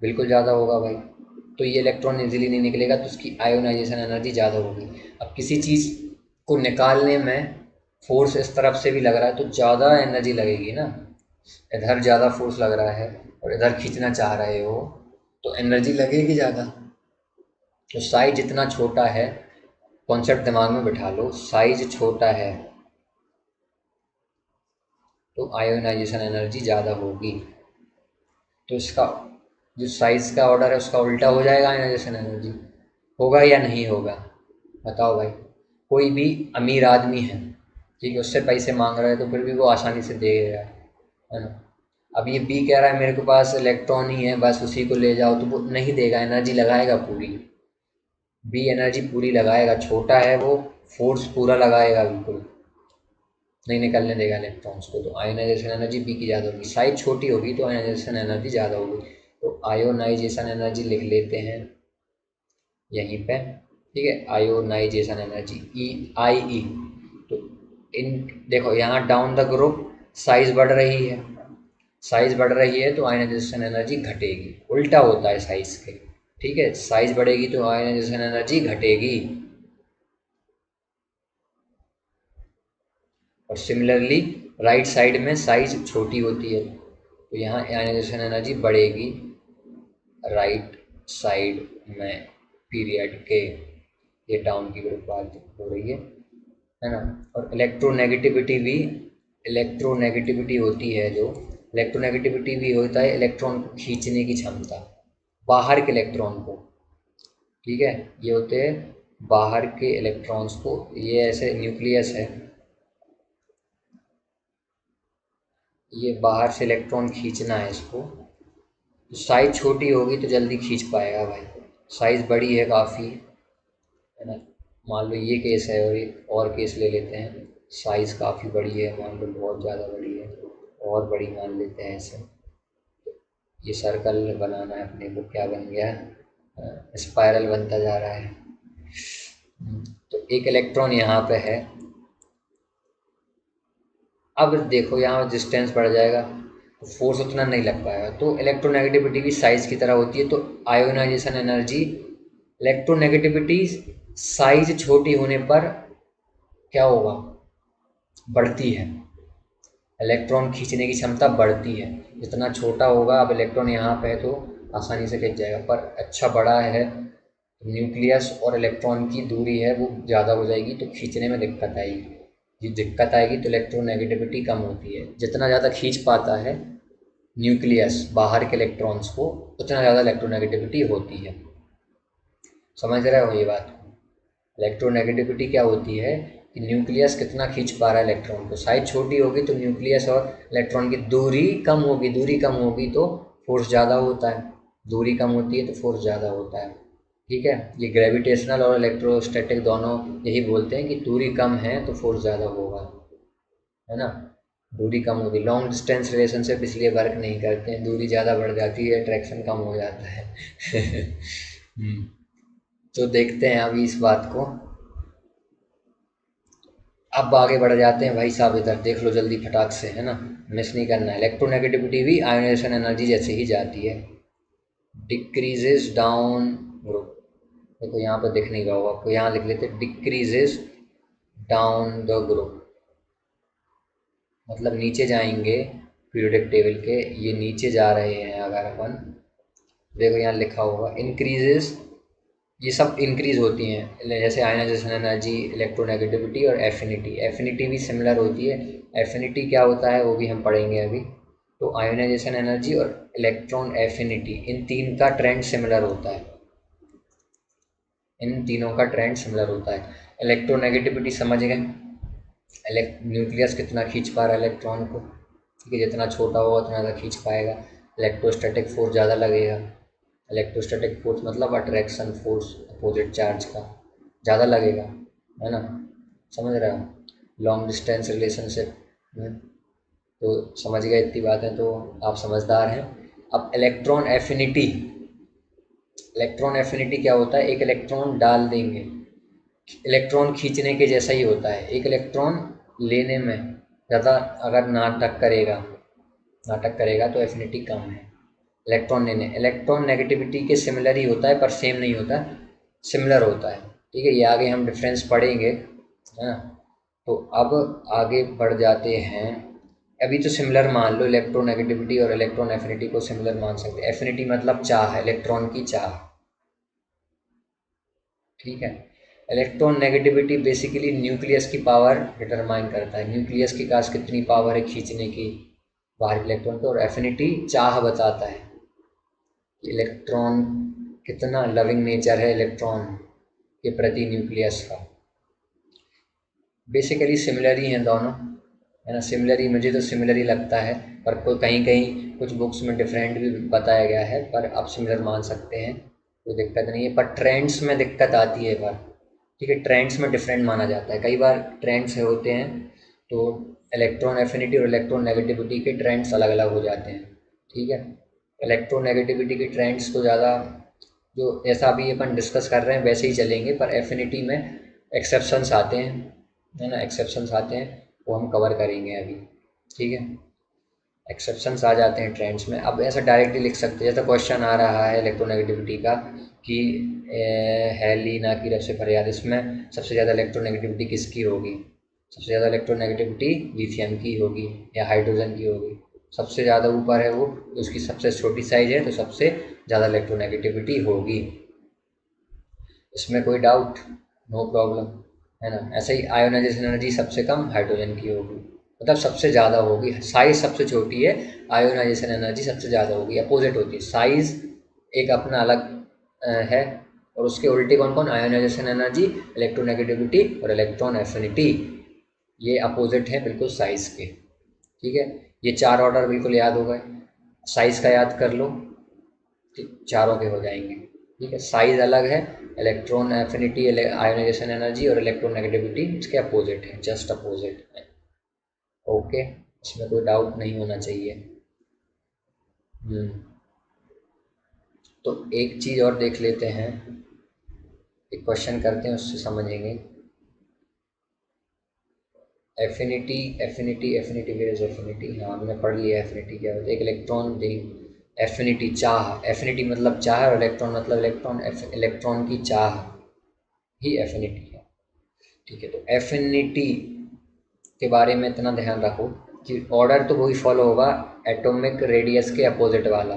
Speaker 1: बिल्कुल ज़्यादा होगा भाई। तो ये इलेक्ट्रॉन इजीली नहीं निकलेगा तो उसकी आयोनाइजेशन एनर्जी ज़्यादा होगी। अब किसी चीज़ को निकालने में फोर्स इस तरफ से भी लग रहा है तो ज़्यादा एनर्जी लगेगी ना, इधर ज़्यादा फोर्स लग रहा है और इधर खींचना चाह रहे हो तो एनर्जी लगेगी ज़्यादा। तो साइज जितना छोटा है, कॉन्सेप्ट दिमाग में बिठा लो, साइज छोटा है तो आयोनाइजेशन एनर्जी ज़्यादा होगी। तो इसका जो साइज का ऑर्डर है उसका उल्टा हो जाएगा आयोनाइजेशन एनर्जी, होगा या नहीं होगा, बताओ भाई। कोई भी अमीर आदमी है, ठीक है, उससे पैसे मांग रहा है तो फिर भी वो आसानी से दे रहा है, है ना। अब ये बी कह रहा है मेरे को पास इलेक्ट्रॉन ही है, बस उसी को ले जाओ, तो वो नहीं देगा, एनर्जी लगाएगा पूरी। बी एनर्जी पूरी लगाएगा, छोटा है वो, फोर्स पूरा लगाएगा बिल्कुल, नहीं निकलने देगा इलेक्ट्रॉन्स को। तो आयोनाइजेशन एनर्जी बी की ज़्यादा होगी, साइज छोटी होगी तो आयोनाइजेशन एनर्जी ज़्यादा होगी। तो आयोनाइजेशन एनर्जी लिख लेते हैं यहीं पे, ठीक है। Ionization energy E. तो इन देखो यहाँ डाउन द ग्रुप साइज बढ़ रही है, साइज बढ़ रही है तो आयोनाइजेशन एनर्जी घटेगी, उल्टा होता है साइज के, ठीक है। साइज बढ़ेगी तो आयोनाइजेशन एनर्जी घटेगी, और सिमिलरली राइट साइड में साइज छोटी होती है तो यहाँ आयोनाइजेशन एनर्जी बढ़ेगी राइट साइड में पीरियड के। ये डाउन की ग्रुप बात हो रही है ना। और इलेक्ट्रोनेगेटिविटी भी, इलेक्ट्रोनेगेटिविटी होती है जो, इलेक्ट्रोनेगेटिविटी भी होता है इलेक्ट्रॉन को खींचने की क्षमता, बाहर के इलेक्ट्रॉन को, ठीक है। ये होते हैं बाहर के इलेक्ट्रॉन्स को, ये ऐसे न्यूक्लियस है, ये बाहर से इलेक्ट्रॉन खींचना है इसको। तो साइज छोटी होगी तो जल्दी खींच पाएगा भाई, साइज बड़ी है काफ़ी, है ना। मान लो ये केस है और एक और केस ले लेते हैं, साइज काफ़ी बड़ी है, मान लो बहुत ज़्यादा बड़ी है, और बड़ी मान लेते हैं ऐसे। ये सर्कल बनाना है अपने को, क्या बन गया, स्पाइरल बनता जा रहा है। तो एक इलेक्ट्रॉन यहाँ पे है, अब देखो यहाँ डिस्टेंस बढ़ जाएगा तो फोर्स उतना नहीं लग पाएगा, तो इलेक्ट्रोनेगेटिविटी भी साइज की तरह होती है। तो आयोनाइजेशन एनर्जी, इलेक्ट्रोनेगेटिविटी साइज छोटी होने पर क्या होगा, बढ़ती है, इलेक्ट्रॉन खींचने की क्षमता बढ़ती है। जितना छोटा होगा, अब इलेक्ट्रॉन यहाँ पे है तो आसानी से खींच जाएगा, पर अच्छा बड़ा है न्यूक्लियस और इलेक्ट्रॉन की दूरी है वो ज़्यादा हो जाएगी तो खींचने में दिक्कत आएगी। ये दिक्कत आएगी तो इलेक्ट्रोनेगेटिविटी कम होती है, जितना ज़्यादा खींच पाता है न्यूक्लियस बाहर के इलेक्ट्रॉन्स को उतना ज़्यादा इलेक्ट्रोनेगेटिविटी होती है। समझ रहे हो ये बात। इलेक्ट्रोनेगेटिविटी क्या होती है कि न्यूक्लियस कितना खींच पा रहा है इलेक्ट्रॉन को, साइज छोटी होगी तो न्यूक्लियस और इलेक्ट्रॉन की दूरी कम होगी, दूरी कम होगी तो फोर्स ज़्यादा होता है, दूरी कम होती है तो फोर्स ज़्यादा होता है, ठीक है। ये ग्रेविटेशनल और इलेक्ट्रोस्टैटिक दोनों यही बोलते हैं कि दूरी कम है तो फोर्स ज़्यादा होगा, है ना। दूरी कम होगी, लॉन्ग डिस्टेंस रिलेशनशिप इसलिए वर्क नहीं करते हैं, दूरी ज़्यादा बढ़ जाती है, अट्रैक्शन कम हो जाता है। तो देखते हैं अभी इस बात को, अब आगे बढ़ जाते हैं भाई साहब, इधर देख लो जल्दी फटाक से, है ना, मिस नहीं करना है। इलेक्ट्रोनेगेटिविटी भी आयोनाइजेशन एनर्जी जैसे ही जाती है, डिक्रीजेस डाउन ग्रुप। देखो यहाँ पर दिख नहीं रहा होगा आपको, यहाँ लिख लेते डिक्रीजेस डाउन द ग्रुप, मतलब नीचे जाएंगे पीरियोडिक टेबल के, ये नीचे जा रहे हैं अगर अपन, देखो यहाँ लिखा होगा इंक्रीजेस, ये सब इंक्रीज होती हैं, जैसे आयनाइजेशन एनर्जी, इलेक्ट्रोनेगेटिविटी और एफिनिटी। एफिनिटी भी सिमिलर होती है, एफिनिटी क्या होता है वो भी हम पढ़ेंगे अभी। तो आयोनाइजेशन एनर्जी और इलेक्ट्रॉन एफिनिटी, इन तीन का ट्रेंड सिमिलर होता है, इन तीनों का ट्रेंड सिमिलर होता है। इलेक्ट्रोनेगेटिविटी समझ गए, न्यूक्लियस कितना खींच पा रहा है इलेक्ट्रॉन को, ठीक है, जितना छोटा होगा उतना ज़्यादा खींच पाएगा। इलेक्ट्रोस्टैटिक फोर्स ज़्यादा लगेगा, इलेक्ट्रोस्टैटिक फोर्स मतलब अट्रैक्शन फोर्स अपोजिट चार्ज का ज़्यादा लगेगा, है ना। समझ रहे हो, लॉन्ग डिस्टेंस रिलेशनशिप में, तो समझ गए इतनी बात है तो आप समझदार हैं। अब इलेक्ट्रॉन एफिनिटी, इलेक्ट्रॉन एफिनिटी क्या होता है, एक इलेक्ट्रॉन डाल देंगे, इलेक्ट्रॉन खींचने के जैसा ही होता है, एक इलेक्ट्रॉन लेने में ज़्यादा अगर नाटक करेगा तो एफिनिटी कम है। इलेक्ट्रॉन लेने, इलेक्ट्रॉन नेगेटिविटी के सिमिलर ही होता है पर सेम नहीं होता, सिमिलर होता है, ठीक है। ये आगे हम डिफरेंस पढ़ेंगे, है ना। तो अब आगे बढ़ जाते हैं, अभी तो सिमिलर मान लो, इलेक्ट्रोनेगेटिविटी और इलेक्ट्रॉन एफिनिटी को सिमिलर मान सकते हैं। एफिनिटी मतलब चाह, इलेक्ट्रॉन की चाह, ठीक है। इलेक्ट्रॉन नेगेटिविटी बेसिकली न्यूक्लियस की पावर डिटरमाइन करता है, न्यूक्लियस के पास कितनी पावर है खींचने की बाहर इलेक्ट्रॉन को, और एफिनिटी चाह बताता है कि इलेक्ट्रॉन कितना लविंग नेचर है इलेक्ट्रॉन के प्रति न्यूक्लियस का। बेसिकली सिमिलर ही हैं दोनों, है ना। सिमिलर ही, मुझे तो सिमिलर ही लगता है, पर कोई कहीं कहीं कुछ बुक्स में डिफरेंट भी बताया गया है, पर आप सिमिलर मान सकते हैं, कोई दिक्कत नहीं है। पर ट्रेंड्स में दिक्कत आती है एक बार, ठीक है, ट्रेंड्स में डिफरेंट माना जाता है। कई बार ट्रेंड्स होते हैं तो इलेक्ट्रॉन एफिनिटी और इलेक्ट्रॉन नेगेटिविटी के ट्रेंड्स अलग अलग हो जाते हैं, ठीक है। इलेक्ट्रॉन नेगेटिविटी के ट्रेंड्स तो ज़्यादा, जो ऐसा अभी अपन डिस्कस कर रहे हैं वैसे ही चलेंगे, पर एफिनिटी में एक्सेप्शंस आते हैं, है ना, एक्सेप्शंस आते हैं, वो हम कवर करेंगे अभी, ठीक है। एक्सेप्शंस आ जाते हैं ट्रेंड्स में। अब ऐसा डायरेक्टली लिख सकते हैं, जैसा क्वेश्चन आ रहा है इलेक्ट्रोनेगेटिविटी का कि है लीना की रफ से फरियाद, इसमें सबसे ज़्यादा इलेक्ट्रोनेगेटिविटी किसकी होगी? सबसे ज़्यादा इलेक्ट्रोनेगेटिविटी लिथियम की होगी या हाइड्रोजन की होगी। सबसे ज़्यादा ऊपर है वो, उसकी सबसे छोटी साइज है, तो सबसे ज़्यादा इलेक्ट्रोनेगेटिविटी होगी, इसमें कोई डाउट, नो प्रॉब्लम, है ना। ऐसे ही आयोनाइजेशन एनर्जी सबसे कम हाइड्रोजन की होगी, मतलब सबसे ज़्यादा होगी। साइज सबसे छोटी है, आयोनाइजेशन एनर्जी सबसे ज़्यादा होगी। अपोजिट होती है, साइज एक अपना अलग है, और उसके उल्टे कौन कौन? आयोनाइजेशन एनर्जी, इलेक्ट्रोनेगेटिविटी और इलेक्ट्रॉन एफिनिटी, ये अपोजिट है बिल्कुल साइज के, ठीक है। ये चार ऑर्डर बिल्कुल याद हो गए, साइज का याद कर लो, चारों के हो जाएंगे, ठीक है। साइज अलग है, इलेक्ट्रॉन एफिनिटी, आयोनाइजेशन एनर्जी और इलेक्ट्रॉन नेगेटिविटी इसके अपोजिट है, जस्ट अपोजिट है, ओके। इसमें कोई डाउट नहीं होना चाहिए। तो एक चीज़ और देख लेते हैं, एक क्वेश्चन करते हैं, उससे समझेंगे। Affinity affinity affinity, where is affinity? हाँ, हमने पढ़ लिया एफिनिटी क्या होता है। एक इलेक्ट्रॉन दे, एफिनिटी चाह, एफिनिटी मतलब चाह, और इलेक्ट्रॉन मतलब इलेक्ट्रॉन, इलेक्ट्रॉन की चाह ही एफिनिटी है, ठीक है। तो एफिनिटी के बारे में इतना ध्यान रखो कि ऑर्डर तो वही फॉलो होगा, एटॉमिक रेडियस के अपोजिट वाला,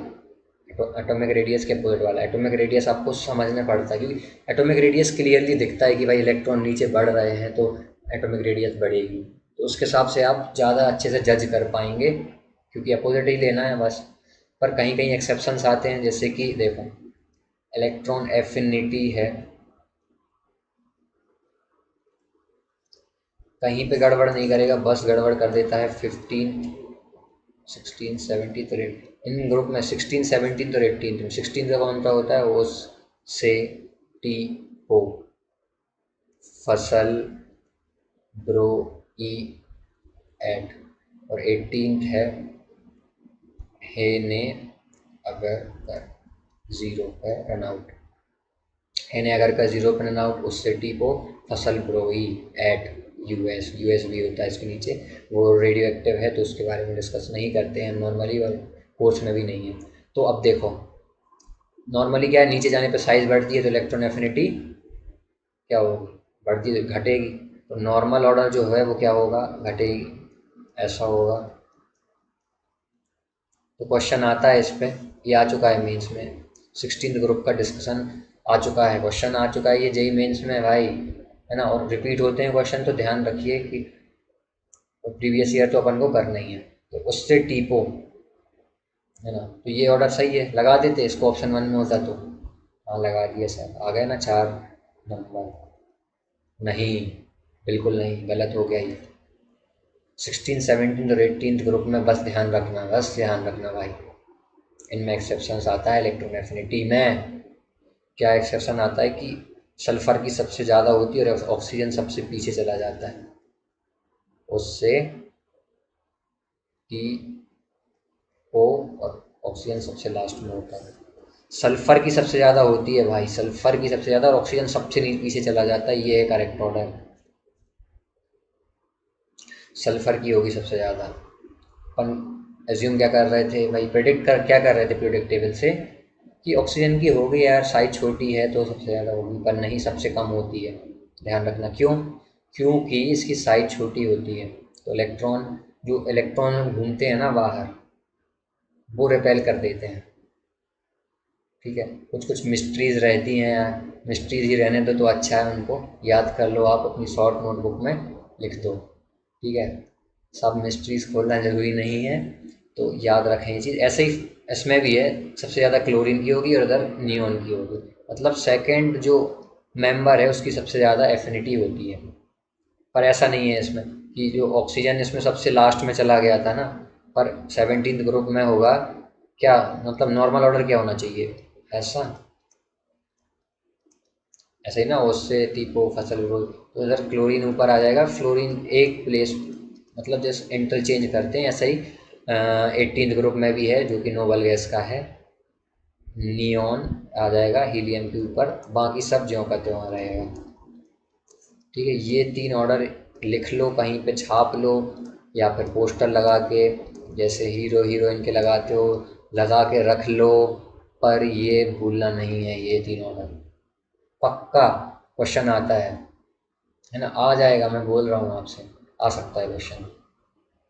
Speaker 1: एटॉमिक रेडियस के अपोजिट वाला। एटॉमिक रेडियस आपको समझना पड़ता है, क्योंकि एटॉमिक रेडियस क्लियरली दिखता है कि भाई इलेक्ट्रॉन नीचे बढ़ रहे हैं तो एटॉमिक रेडियस बढ़ेगी, तो उसके हिसाब से आप ज़्यादा अच्छे से जज कर पाएंगे, क्योंकि अपोजिट ही लेना है बस। पर कहीं कहीं एक्सेप्शंस आते हैं, जैसे कि देखो इलेक्ट्रॉन एफिनिटी है, कहीं पे गड़बड़ नहीं करेगा, बस गड़बड़ कर देता है 15 16 17 तो इन ग्रुप में 16 17 तो 18 में 16 का कौन सा होता है? वो से टी हो, फसल, ब्रो, ई, एट, और 18 है ने अगर कर 0 पर रन आउट, है ने अगर का 0 पर रन आउट, उससे टी को फसल, ब्रो, ई, एट, यूएस, यूएस भी होता है इसके नीचे, वो रेडियो एक्टिव है तो उसके बारे में डिस्कस नहीं करते हैं नॉर्मली, और कोर्स में भी नहीं है। तो अब देखो नॉर्मली क्या है, नीचे जाने पर साइज बढ़ती है तो इलेक्ट्रॉन एफिनिटी क्या होगी? बढ़ती है, घटेगी। तो नॉर्मल ऑर्डर जो है वो क्या होगा? घटेगी, ऐसा होगा। तो क्वेश्चन आता है इस पर, ये आ चुका है मेंस में, 16th ग्रुप का डिस्कशन आ चुका है, क्वेश्चन आ चुका है, ये जेई मेंस में भाई, है ना। और रिपीट होते हैं क्वेश्चन, तो ध्यान रखिए कि प्रीवियस ईयर तो अपन को करना ही है। तो उससे टीपो, है ना, तो ये ऑर्डर सही है, लगा देते इसको, ऑप्शन 1 में होता तो। हाँ लगा दिया सर, आ गए ना 4 नंबर? नहीं, बिल्कुल नहीं, गलत हो गया ये। 16 17 और 18 ग्रुप में बस ध्यान रखना, बस ध्यान रखना भाई, इनमें एक्सेप्शंस आता है। इलेक्ट्रॉन एफिनिटी में क्या एक्सेप्शन आता है कि सल्फर की सबसे ज़्यादा होती है और ऑक्सीजन सबसे पीछे चला जाता है, उससे कि ओ, और ऑक्सीजन सबसे लास्ट में होता है। सल्फर की सबसे ज़्यादा होती है भाई, सल्फर की सबसे ज़्यादा, और ऑक्सीजन सबसे पीछे चला जाता है, ये है करेक्ट ऑर्डर। सल्फर की होगी सबसे ज़्यादा। अपन एज्यूम क्या कर रहे थे भाई, क्या कर रहे थे प्रेडिक्ट टेबल से कि ऑक्सीजन की होगी यार, साइज छोटी है तो सबसे ज़्यादा होगी, पर नहीं, सबसे कम होती है। ध्यान रखना क्यों? क्योंकि इसकी साइज छोटी होती है, तो इलेक्ट्रॉन घूमते हैं ना बाहर, वो रिपेल कर देते हैं, ठीक है। कुछ कुछ मिस्ट्रीज़ रहती हैं, मिस्ट्रीज़ ही रहने दो तो अच्छा है, उनको याद कर लो आप, अपनी शॉर्ट नोटबुक में लिख दो, ठीक है। सब मिस्ट्रीज़ खोलना ज़रूरी नहीं है, तो याद रखें ये चीज़। ऐसे ही इसमें भी है, सबसे ज़्यादा क्लोरीन की होगी और इधर नियोन की होगी, मतलब सेकंड जो मेंबर है उसकी सबसे ज़्यादा एफिनिटी होती है। पर ऐसा नहीं है इसमें कि जो ऑक्सीजन इसमें सबसे लास्ट में चला गया था ना, पर 17th ग्रुप में होगा क्या, मतलब नॉर्मल ऑर्डर क्या होना चाहिए, ऐसा, ऐसे ही ना, उससे tipo फसल ग्रोथ, तो इधर क्लोरीन ऊपर आ जाएगा, फ्लोरीन एक प्लेस, मतलब जैसे इंटरचेंज करते हैं ऐसा ही 18th ग्रुप में भी है जो कि नोबल गैस का है, नियॉन आ जाएगा हीलियम के ऊपर, बाकी सब ज्यों का त्यों रहेगा। ठीक है, ये 3 ऑर्डर लिख लो, कहीं पे छाप लो, या फिर पोस्टर लगा के जैसे हीरो हीरोइन के लगाते हो लगा के रख लो, पर ये भूलना नहीं है, ये 3 ऑर्डर पक्का क्वेश्चन आता है ना, आ जाएगा, मैं बोल रहा हूँ आपसे, आ सकता है क्वेश्चन।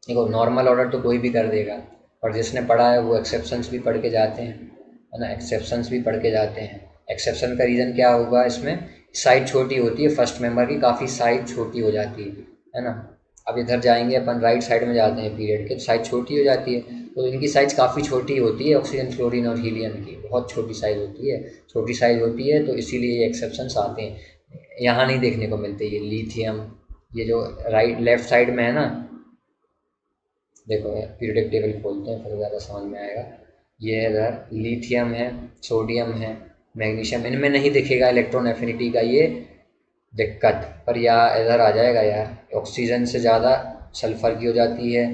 Speaker 1: देखो नॉर्मल ऑर्डर तो कोई भी कर देगा, पर जिसने पढ़ा है वो एक्सेप्शंस भी पढ़ के जाते हैं, है ना, एक्सेप्शंस भी पढ़ के जाते हैं। एक्सेप्शन का रीज़न क्या होगा इसमें, साइज छोटी होती है फर्स्ट मेंबर की, काफ़ी साइज छोटी हो जाती है ना। अब इधर जाएंगे अपन, राइट साइड में जाते हैं पीरियड के, साइज छोटी हो जाती है, तो इनकी साइज काफ़ी छोटी होती है, ऑक्सीजन फ्लोरीन और हीलियम की बहुत छोटी साइज होती है, छोटी साइज होती है, तो इसीलिए ये एक्सेप्शंस आते हैं। यहाँ नहीं देखने को मिलते ये लिथियम, ये जो राइट लेफ्ट साइड में है ना, देखो पीरियोडिक टेबल खोलते हैं फिर ज़्यादा समझ में आएगा। ये इधर लिथियम है, सोडियम है, मैग्नीशियम, इनमें नहीं दिखेगा इलेक्ट्रॉन एफिनिटी का ये दिक्कत, पर या इधर आ जाएगा यार, ऑक्सीजन से ज़्यादा सल्फ़र की हो जाती है,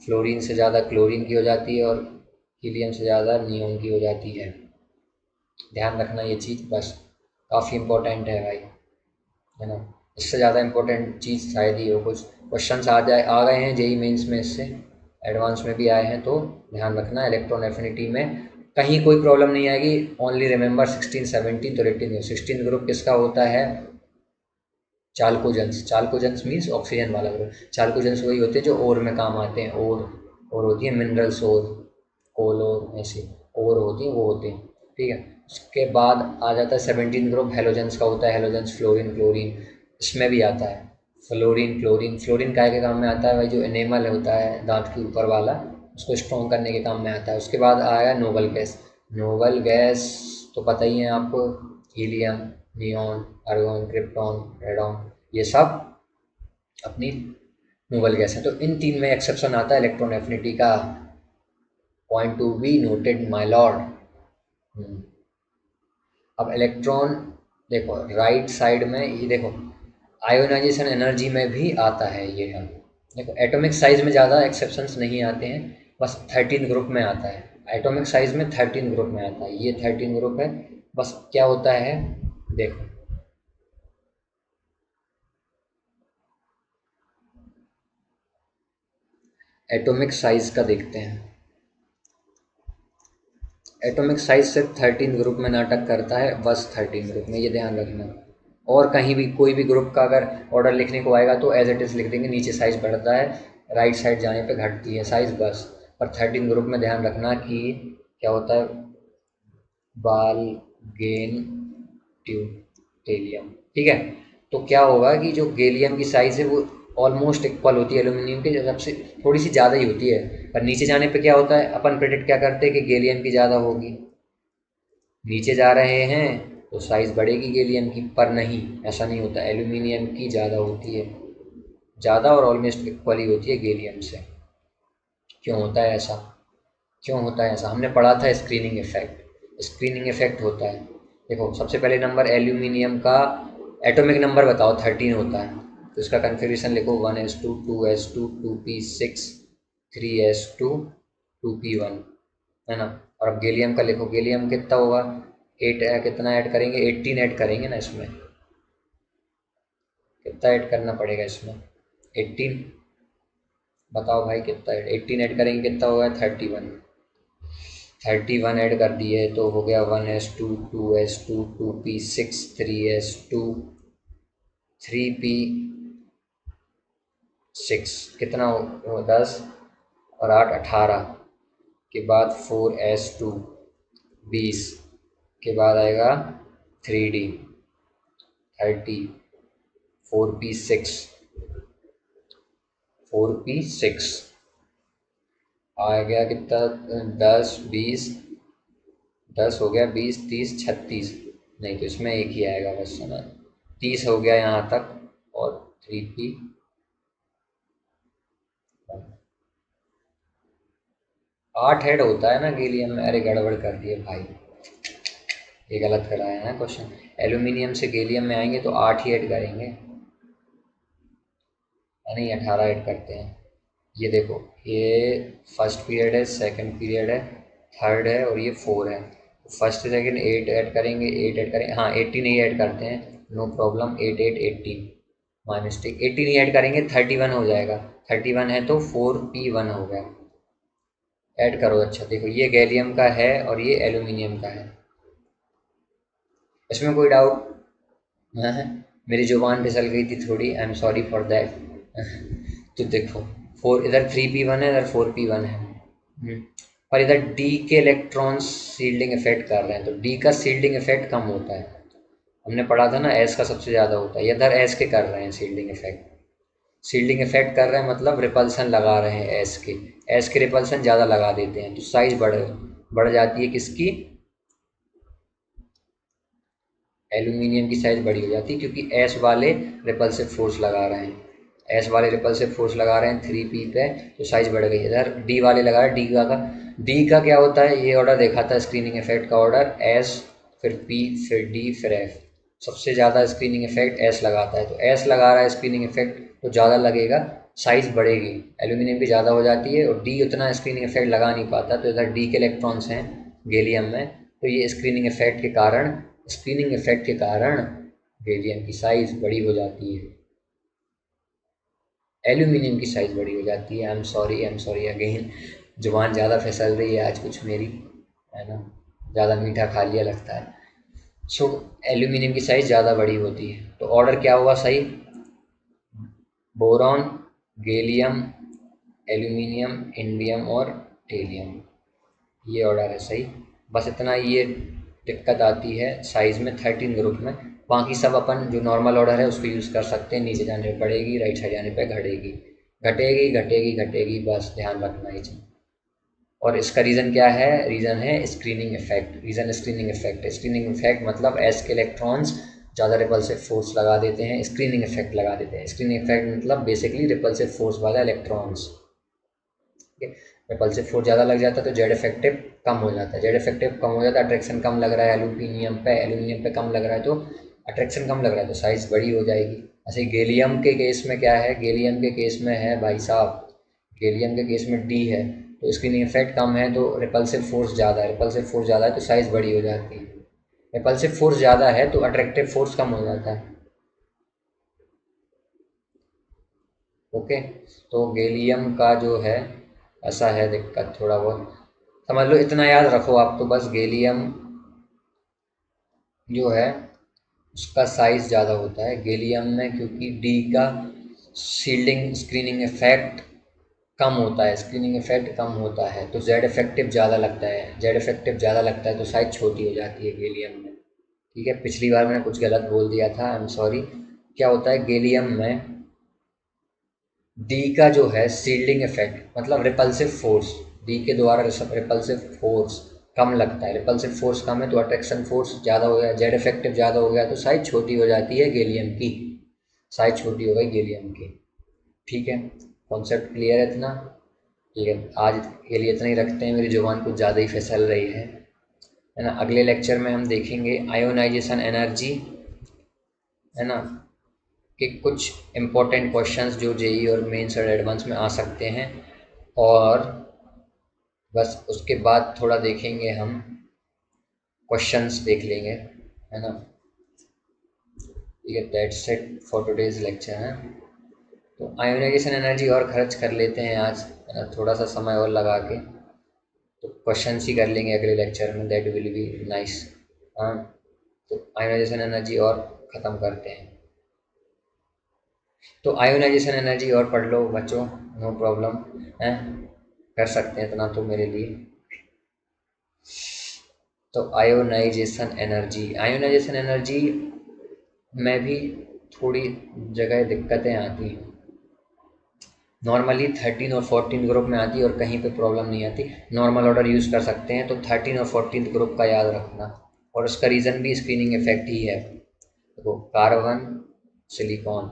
Speaker 1: फ्लोरीन से ज़्यादा क्लोरीन की हो जाती है, और हीलियम से ज़्यादा नियोन की हो जाती है। ध्यान रखना ये चीज़ बस, काफ़ी इम्पोर्टेंट है भाई, है ना, इससे ज़्यादा इम्पोर्टेंट चीज़ शायद ही हो। कुछ क्वेश्चंस आ गए हैं जेई मेंस में, इससे एडवांस में भी आए हैं, तो ध्यान रखना इलेक्ट्रॉन एफिनिटी में कहीं कोई प्रॉब्लम नहीं आएगी। ओनली रिमेंबर 16, 17 और 18, 16 ग्रुप किसका होता है, चाल्कोजेंस, चाल्कोजेंस मीन्स ऑक्सीजन वाला ग्रुप, चाल्कोजेंस वही होते हैं जो ओर में काम आते हैं, और होती है मिनरल्स, और कोल और ऐसे और होती हैं वो होते हैं। ठीक है, उसके बाद आ जाता है 17 ग्रुप, हेलोजेंस का होता है, हेलोजेंस फ्लोरीन क्लोरीन, इसमें भी आता है फ्लोरीन क्लोरीन। फ्लोरीन काय के काम में आता है भाई, जो एनेमल होता है दांत के ऊपर वाला, उसको स्ट्रॉन्ग करने के काम में आता है। उसके बाद आया नोबल गैस, नोबल गैस तो पता ही है आपको, helium, neon, argon, krypton, radon, ये सब अपनी नोबल गैस है। तो इन 3 में एक्सेप्शन आता है इलेक्ट्रॉन एफिनिटी का, point to be noted my Lord. अब इलेक्ट्रॉन देखो राइट साइड में, ये देखो आयोनाइजेशन एनर्जी में भी आता है ये, हम देखो एटॉमिक साइज में ज़्यादा एक्सेप्शंस नहीं आते हैं, बस 13 ग्रुप में आता है, एटॉमिक साइज में 13 ग्रुप में आता है, ये 13 ग्रुप है। बस क्या होता है देखो, एटॉमिक साइज का देखते हैं, एटॉमिक साइज सिर्फ 13 ग्रुप में नाटक करता है, बस 13 ग्रुप में, ये ध्यान रखना। और कहीं भी कोई भी ग्रुप का अगर ऑर्डर लिखने को आएगा तो एज इट इज़ लिख देंगे, नीचे साइज बढ़ता है, राइट साइड जाने पे घटती है साइज बस। पर 13 ग्रुप में ध्यान रखना कि क्या होता है, बाल गेन ट्यूटेलियम। ठीक है, तो क्या होगा कि जो गैलियम की साइज है वो ऑलमोस्ट इक्वल होती है एल्यूमिनियम के, सबसे थोड़ी सी ज़्यादा ही होती है, पर नीचे जाने पे क्या होता है, अपन प्रेडिक्ट क्या करते हैं कि गैलियम की ज़्यादा होगी, नीचे जा रहे हैं तो साइज़ बढ़ेगी गैलियम की, पर नहीं, ऐसा नहीं होता, एल्यूमिनियम की ज़्यादा होती है, ज़्यादा और ऑलमोस्ट इक्वल ही होती है गैलियम से। क्यों होता है ऐसा, क्यों होता है ऐसा, हमने पढ़ा था स्क्रीनिंग इफेक्ट, स्क्रीनिंग इफेक्ट होता है। देखो सबसे पहले नंबर एल्यूमिनियम का एटॉमिक नंबर बताओ, 13 होता है, तो इसका कन्फिग्रेशन लिखो 1s2 2s2 2p6 3s2 2p1, है ना। और अब गैलियम का लिखो, गैलियम कितना होगा, 8, कितना ऐड करेंगे, 18 ऐड करेंगे ना इसमें, कितना ऐड करना पड़ेगा इसमें, 18, बताओ भाई कितना ऐड, 18 ऐड करेंगे कितना होगा, 31, 31 ऐड कर दिए तो हो गया 1s2 2s2 2p6 3s2 3p6, कितना हो 10 और 8 18 के बाद 4s2 20 के बाद आएगा 3d 30 4p6 4p6 आ गया कितना, 10 20, 10 हो गया 20 30 36, नहीं तो इसमें एक ही आएगा बस, सुना 30 हो गया यहाँ तक, और 3p 8 हेड होता है ना गैलियम में। अरे गड़बड़ कर दिए भाई, ये गलत कराया है क्वेश्चन। एल्यूमिनियम से गैलियम में आएंगे तो 8 ही ऐड करेंगे, नहीं 18 ऐड करते हैं। ये देखो, ये फर्स्ट पीरियड है, सेकंड पीरियड है, थर्ड है और ये 4 है। फर्स्ट सेकंड 8 ऐड करेंगे, 8 ऐड करेंगे, हाँ 18 ही ऐड करते हैं, नो प्रॉब्लम। 8 8 18, माय मिस्टेक, 18 ही ऐड करेंगे, 31 हो जाएगा। 31 है तो 4p1 हो गया। ऐड करो। अच्छा देखो, ये गैलियम का है और ये एल्यूमिनियम का है। इसमें कोई डाउट? मेरी जुबान फिसल गई थी थोड़ी, I am sorry for that. तो देखो, 4 इधर 3p1 है, इधर 4p1 है। और इधर डी के इलेक्ट्रॉन्स शील्डिंग इफेक्ट कर रहे हैं, तो डी का शील्डिंग इफेक्ट कम होता है। हमने पढ़ा था ना, एस का सबसे ज़्यादा होता है। इधर एस के कर रहे हैं शील्डिंग इफेक्ट। शील्डिंग इफेक्ट कर रहे हैं मतलब रिपल्सन लगा रहे हैं एस के। एस के रिपल्सन ज़्यादा लगा देते हैं तो साइज बढ़ जाती है किसकी? एल्यूमिनियम की साइज बड़ी हो जाती है, क्योंकि एस वाले रिपल्सिव फोर्स लगा रहे हैं। एस वाले रिपल्सिव फोर्स लगा रहे हैं 3p पे, तो साइज बढ़ गई। इधर डी वाले लगा रहे हैं, डी का क्या होता है, ये ऑर्डर देखा था स्क्रीनिंग इफेक्ट का ऑर्डर, एस फिर पी फिर डी फिर एफ। सबसे ज़्यादा स्क्रीनिंग इफेक्ट एस लगाता है, तो एस लगा रहा है स्क्रीनिंग इफेक्ट तो ज़्यादा लगेगा, साइज बढ़ेगी। एल्यूमिनियम की ज़्यादा हो जाती है और डी उतना स्क्रीनिंग इफेक्ट लगा नहीं पाता, तो इधर डी के इलेक्ट्रॉन्स हैं गैलियम में, तो ये स्क्रीनिंग इफेक्ट के कारण गैलियम की साइज बड़ी हो जाती है, एल्यूमिनियम की साइज बड़ी हो जाती है। आई एम सॉरी अगेन, जुबान ज़्यादा फिसल रही है आज कुछ मेरी, है ना, ज़्यादा मीठा खा लिया लगता है। सो एल्यूमिनियम की साइज ज़्यादा बड़ी होती है, तो ऑर्डर क्या हुआ सही? बोरॉन, गैलियम, एल्यूमिनियम, इंडियम और टेलियम, ये ऑर्डर है सही। बस इतना ये दिक्कत आती है साइज़ में 13 ग्रुप में। बाकी सब अपन जो नॉर्मल ऑर्डर है उसको यूज़ कर सकते हैं। नीचे जाने पे बढ़ेगी, राइट साइड जाने पे घटेगी, घटेगी घटेगी घटेगी, बस ध्यान रखना ही चाहिए। और इसका रीज़न क्या है? रीज़न है screening effect. Reason screening effect है। स्क्रीनिंग इफेक्ट मतलब एस के इलेक्ट्रॉन्स ज़्यादा रिपल्सिव फोर्स लगा देते हैं, स्क्रीनिंग इफेक्ट लगा देते हैं। स्क्रीनिंग इफेक्ट मतलब बेसिकली रिपल्सिव फोर्स वाला इलेक्ट्रॉन्स। रिपल्सिव फोर्स ज़्यादा लग जाता है तो जेड इफेक्टिव कम हो जाता है। जेड इफेक्टिव कम हो जाता है, अट्रैक्शन कम लग रहा है एल्यूमिनियम पे कम लग रहा है, तो अट्रैक्शन कम लग रहा है तो साइज बड़ी हो जाएगी। ऐसे गैलियम के केस में क्या है? गैलियम के केस में है भाई साहब, गैलियम के केस में डी है, तो स्क्रीनिंग इफेक्ट कम है तो रिपल्सिव फोर्स ज़्यादा है। रिपल्सिव फोर्स ज़्यादा है तो साइज बड़ी हो जाती है। रिपल्सिव फोर्स ज़्यादा है तो अट्रैक्टिव फोर्स कम हो जाता है। ओके, तो गैलियम का जो है ऐसा है दिक्कत, थोड़ा बहुत समझ लो, इतना याद रखो आप तो बस। गैलियम जो है उसका साइज ज़्यादा होता है गैलियम में, क्योंकि डी का शील्डिंग स्क्रीनिंग इफेक्ट कम होता है। स्क्रीनिंग इफेक्ट कम होता है तो जेड इफेक्टिव ज़्यादा लगता है। जेड इफेक्टिव ज़्यादा लगता है तो साइज छोटी हो जाती है गैलियम में। ठीक है, पिछली बार मैंने कुछ गलत बोल दिया था, आई एम सॉरी। क्या होता है गैलियम में? डी का जो है शील्डिंग इफेक्ट मतलब रिपल्सिव फोर्स, डी के द्वारा रिपल्सिव फोर्स कम लगता है। रिपल्सिव फोर्स कम है तो अट्रैक्शन फोर्स ज़्यादा हो गया, जेड इफेक्टिव ज़्यादा हो गया तो साइज छोटी हो जाती है गैलियम की। साइज छोटी हो गई गैलियम की। ठीक है, कॉन्सेप्ट क्लियर है इतना? ठीक है, आज के लिए इतना ही रखते हैं, मेरी जुबान कुछ ज़्यादा ही फिसल रही है ना। अगले लेक्चर में हम देखेंगे आयोनाइजेशन एनर्जी, है ना, कि कुछ इम्पोर्टेंट क्वेश्चंस जो जेई और मेंस और एडवांस में आ सकते हैं। और बस उसके बाद थोड़ा देखेंगे हम, क्वेश्चंस देख लेंगे, है ना। ठीक है, that's it for today's lecture है। तो आयोनाइजेशन एनर्जी और खर्च कर लेते हैं आज, है ना, थोड़ा सा समय और लगा के, तो क्वेश्चंस ही कर लेंगे अगले लेक्चर में, दैट विल बी नाइस। हाँ, तो आयोनाइजेशन एनर्जी और ख़त्म करते हैं। तो आयोनाइजेशन एनर्जी और पढ़ लो बच्चों, नो प्रॉब्लम है, कर सकते हैं इतना तो मेरे लिए। तो आयोनाइजेशन एनर्जी में भी थोड़ी जगह दिक्कतें आती हैं। नॉर्मली 13 और 14 ग्रुप में आती है और कहीं पे प्रॉब्लम नहीं आती। नॉर्मल ऑर्डर यूज़ कर सकते हैं, तो 13 और 14 ग्रुप का याद रखना। और उसका रीज़न भी स्क्रीनिंग इफेक्ट ही है। देखो, carbon, silicon,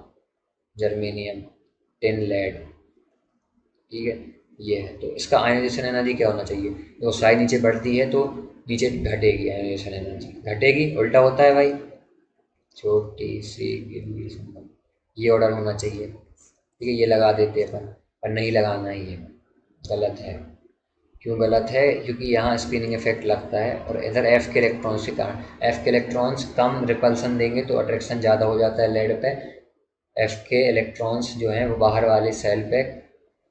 Speaker 1: germanium, tin, lead, ठीक है, ये है। तो इसका आयनाइजेशन एनर्जी क्या होना चाहिए? देखो साई नीचे बढ़ती है तो नीचे घटेगी आयनाइजेशन एनर्जी, घटेगी, उल्टा होता है भाई, छोटी सी गिरवी संभव, ये ऑर्डर होना चाहिए। ठीक है, ये लगा देते हैं अपन, पर नहीं लगाना ही है, गलत है। क्यों गलत है? क्योंकि यहाँ स्क्रीनिंग इफेक्ट लगता है और इधर एफ के इलेक्ट्रॉन्स के कारण, एफ के इलेक्ट्रॉन्स कम रिपल्सन देंगे तो अट्रैक्शन ज़्यादा हो जाता है लेड पे। एफ के इलेक्ट्रॉन्स जो हैं वो बाहर वाले सेल पे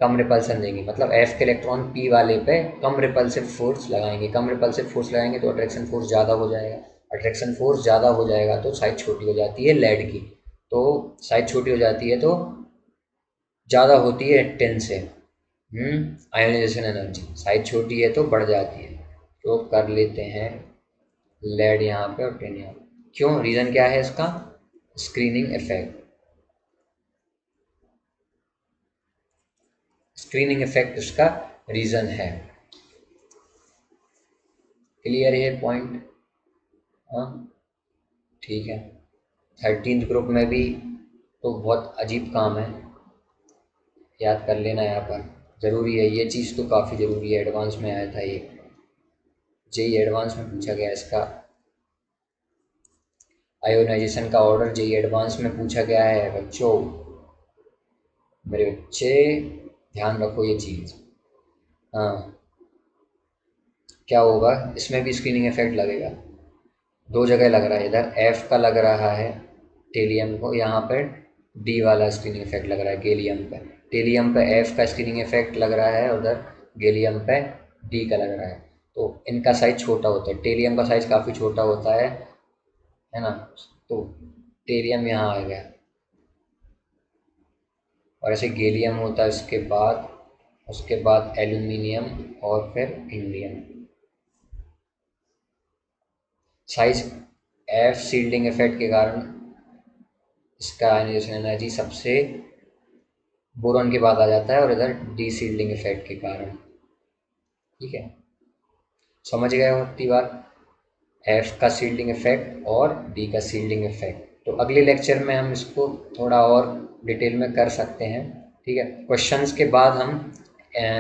Speaker 1: कम रिपल्सन देंगे, मतलब एफ के इलेक्ट्रॉन पी वाले पे कम रिपल्सिव फोर्स लगाएंगे, कम रिपल्सिव फोर्स लगाएंगे तो अट्रैक्शन फोर्स ज़्यादा हो जाएगा, अट्रैक्शन फोर्स ज़्यादा हो जाएगा तो साइज छोटी हो जाती है लेड की, तो साइज छोटी हो जाती है तो ज़्यादा होती है 10 से आयोनाइजेशन एनर्जी, साइज छोटी है तो बढ़ जाती है। तो कर लेते हैं लेड यहाँ पे और 10 यहाँ पे। क्यों? रीज़न क्या है इसका? स्क्रीनिंग इफेक्ट, स्क्रीनिंग इफेक्ट इसका रीज़न है। क्लियर है पॉइंट? हाँ, ठीक है। 13th ग्रुप में भी तो बहुत अजीब काम है, याद कर लेना यहाँ पर, ज़रूरी है ये चीज़, तो काफ़ी ज़रूरी है, एडवांस में आया था ये, जेई एडवांस में पूछा गया इसका आयोनाइजेशन का ऑर्डर, जेई एडवांस में पूछा गया है बच्चों, मेरे बच्चे ध्यान रखो ये चीज़। हाँ, क्या होगा इसमें भी स्क्रीनिंग इफेक्ट लगेगा, दो जगह लग रहा है, इधर एफ का लग रहा है टेलियम को, यहाँ पर डी वाला स्क्रीनिंग इफेक्ट लग रहा है गैलियम पे, टेलियम पे एफ का स्क्रीनिंग इफेक्ट लग रहा है, उधर गैलियम पे डी का लग रहा है। तो इनका साइज छोटा होता है, टेलियम का साइज काफ़ी छोटा होता है ना, तो टेलियम यहाँ आ गया, और ऐसे गैलियम होता है उसके बाद एल्यूमिनियम और फिर indium. Size F shielding effect के कारण इसका आयनाइजेशन एनर्जी सबसे बोरॉन के बाद आ जाता है, और इधर डी शील्डिंग इफेक्ट के कारण। ठीक है, समझ गए हो इतनी बात? एफ का शील्डिंग इफेक्ट और डी का शील्डिंग इफेक्ट, तो अगले लेक्चर में हम इसको थोड़ा और डिटेल में कर सकते हैं। ठीक है, क्वेश्चंस के बाद हम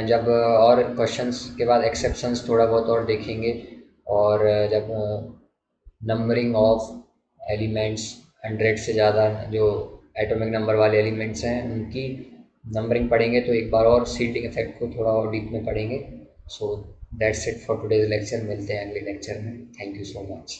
Speaker 1: जब और क्वेश्चंस के बाद एक्सेप्शंस थोड़ा बहुत और देखेंगे, और जब नंबरिंग ऑफ एलिमेंट्स 100 से ज़्यादा जो एटॉमिक नंबर वाले एलिमेंट्स हैं उनकी नंबरिंग पढ़ेंगे, तो एक बार और शील्डिंग इफेक्ट को थोड़ा और डीप में पढ़ेंगे। So that's it for today's lecture, मिलते हैं अगले लेक्चर में। Thank you so much.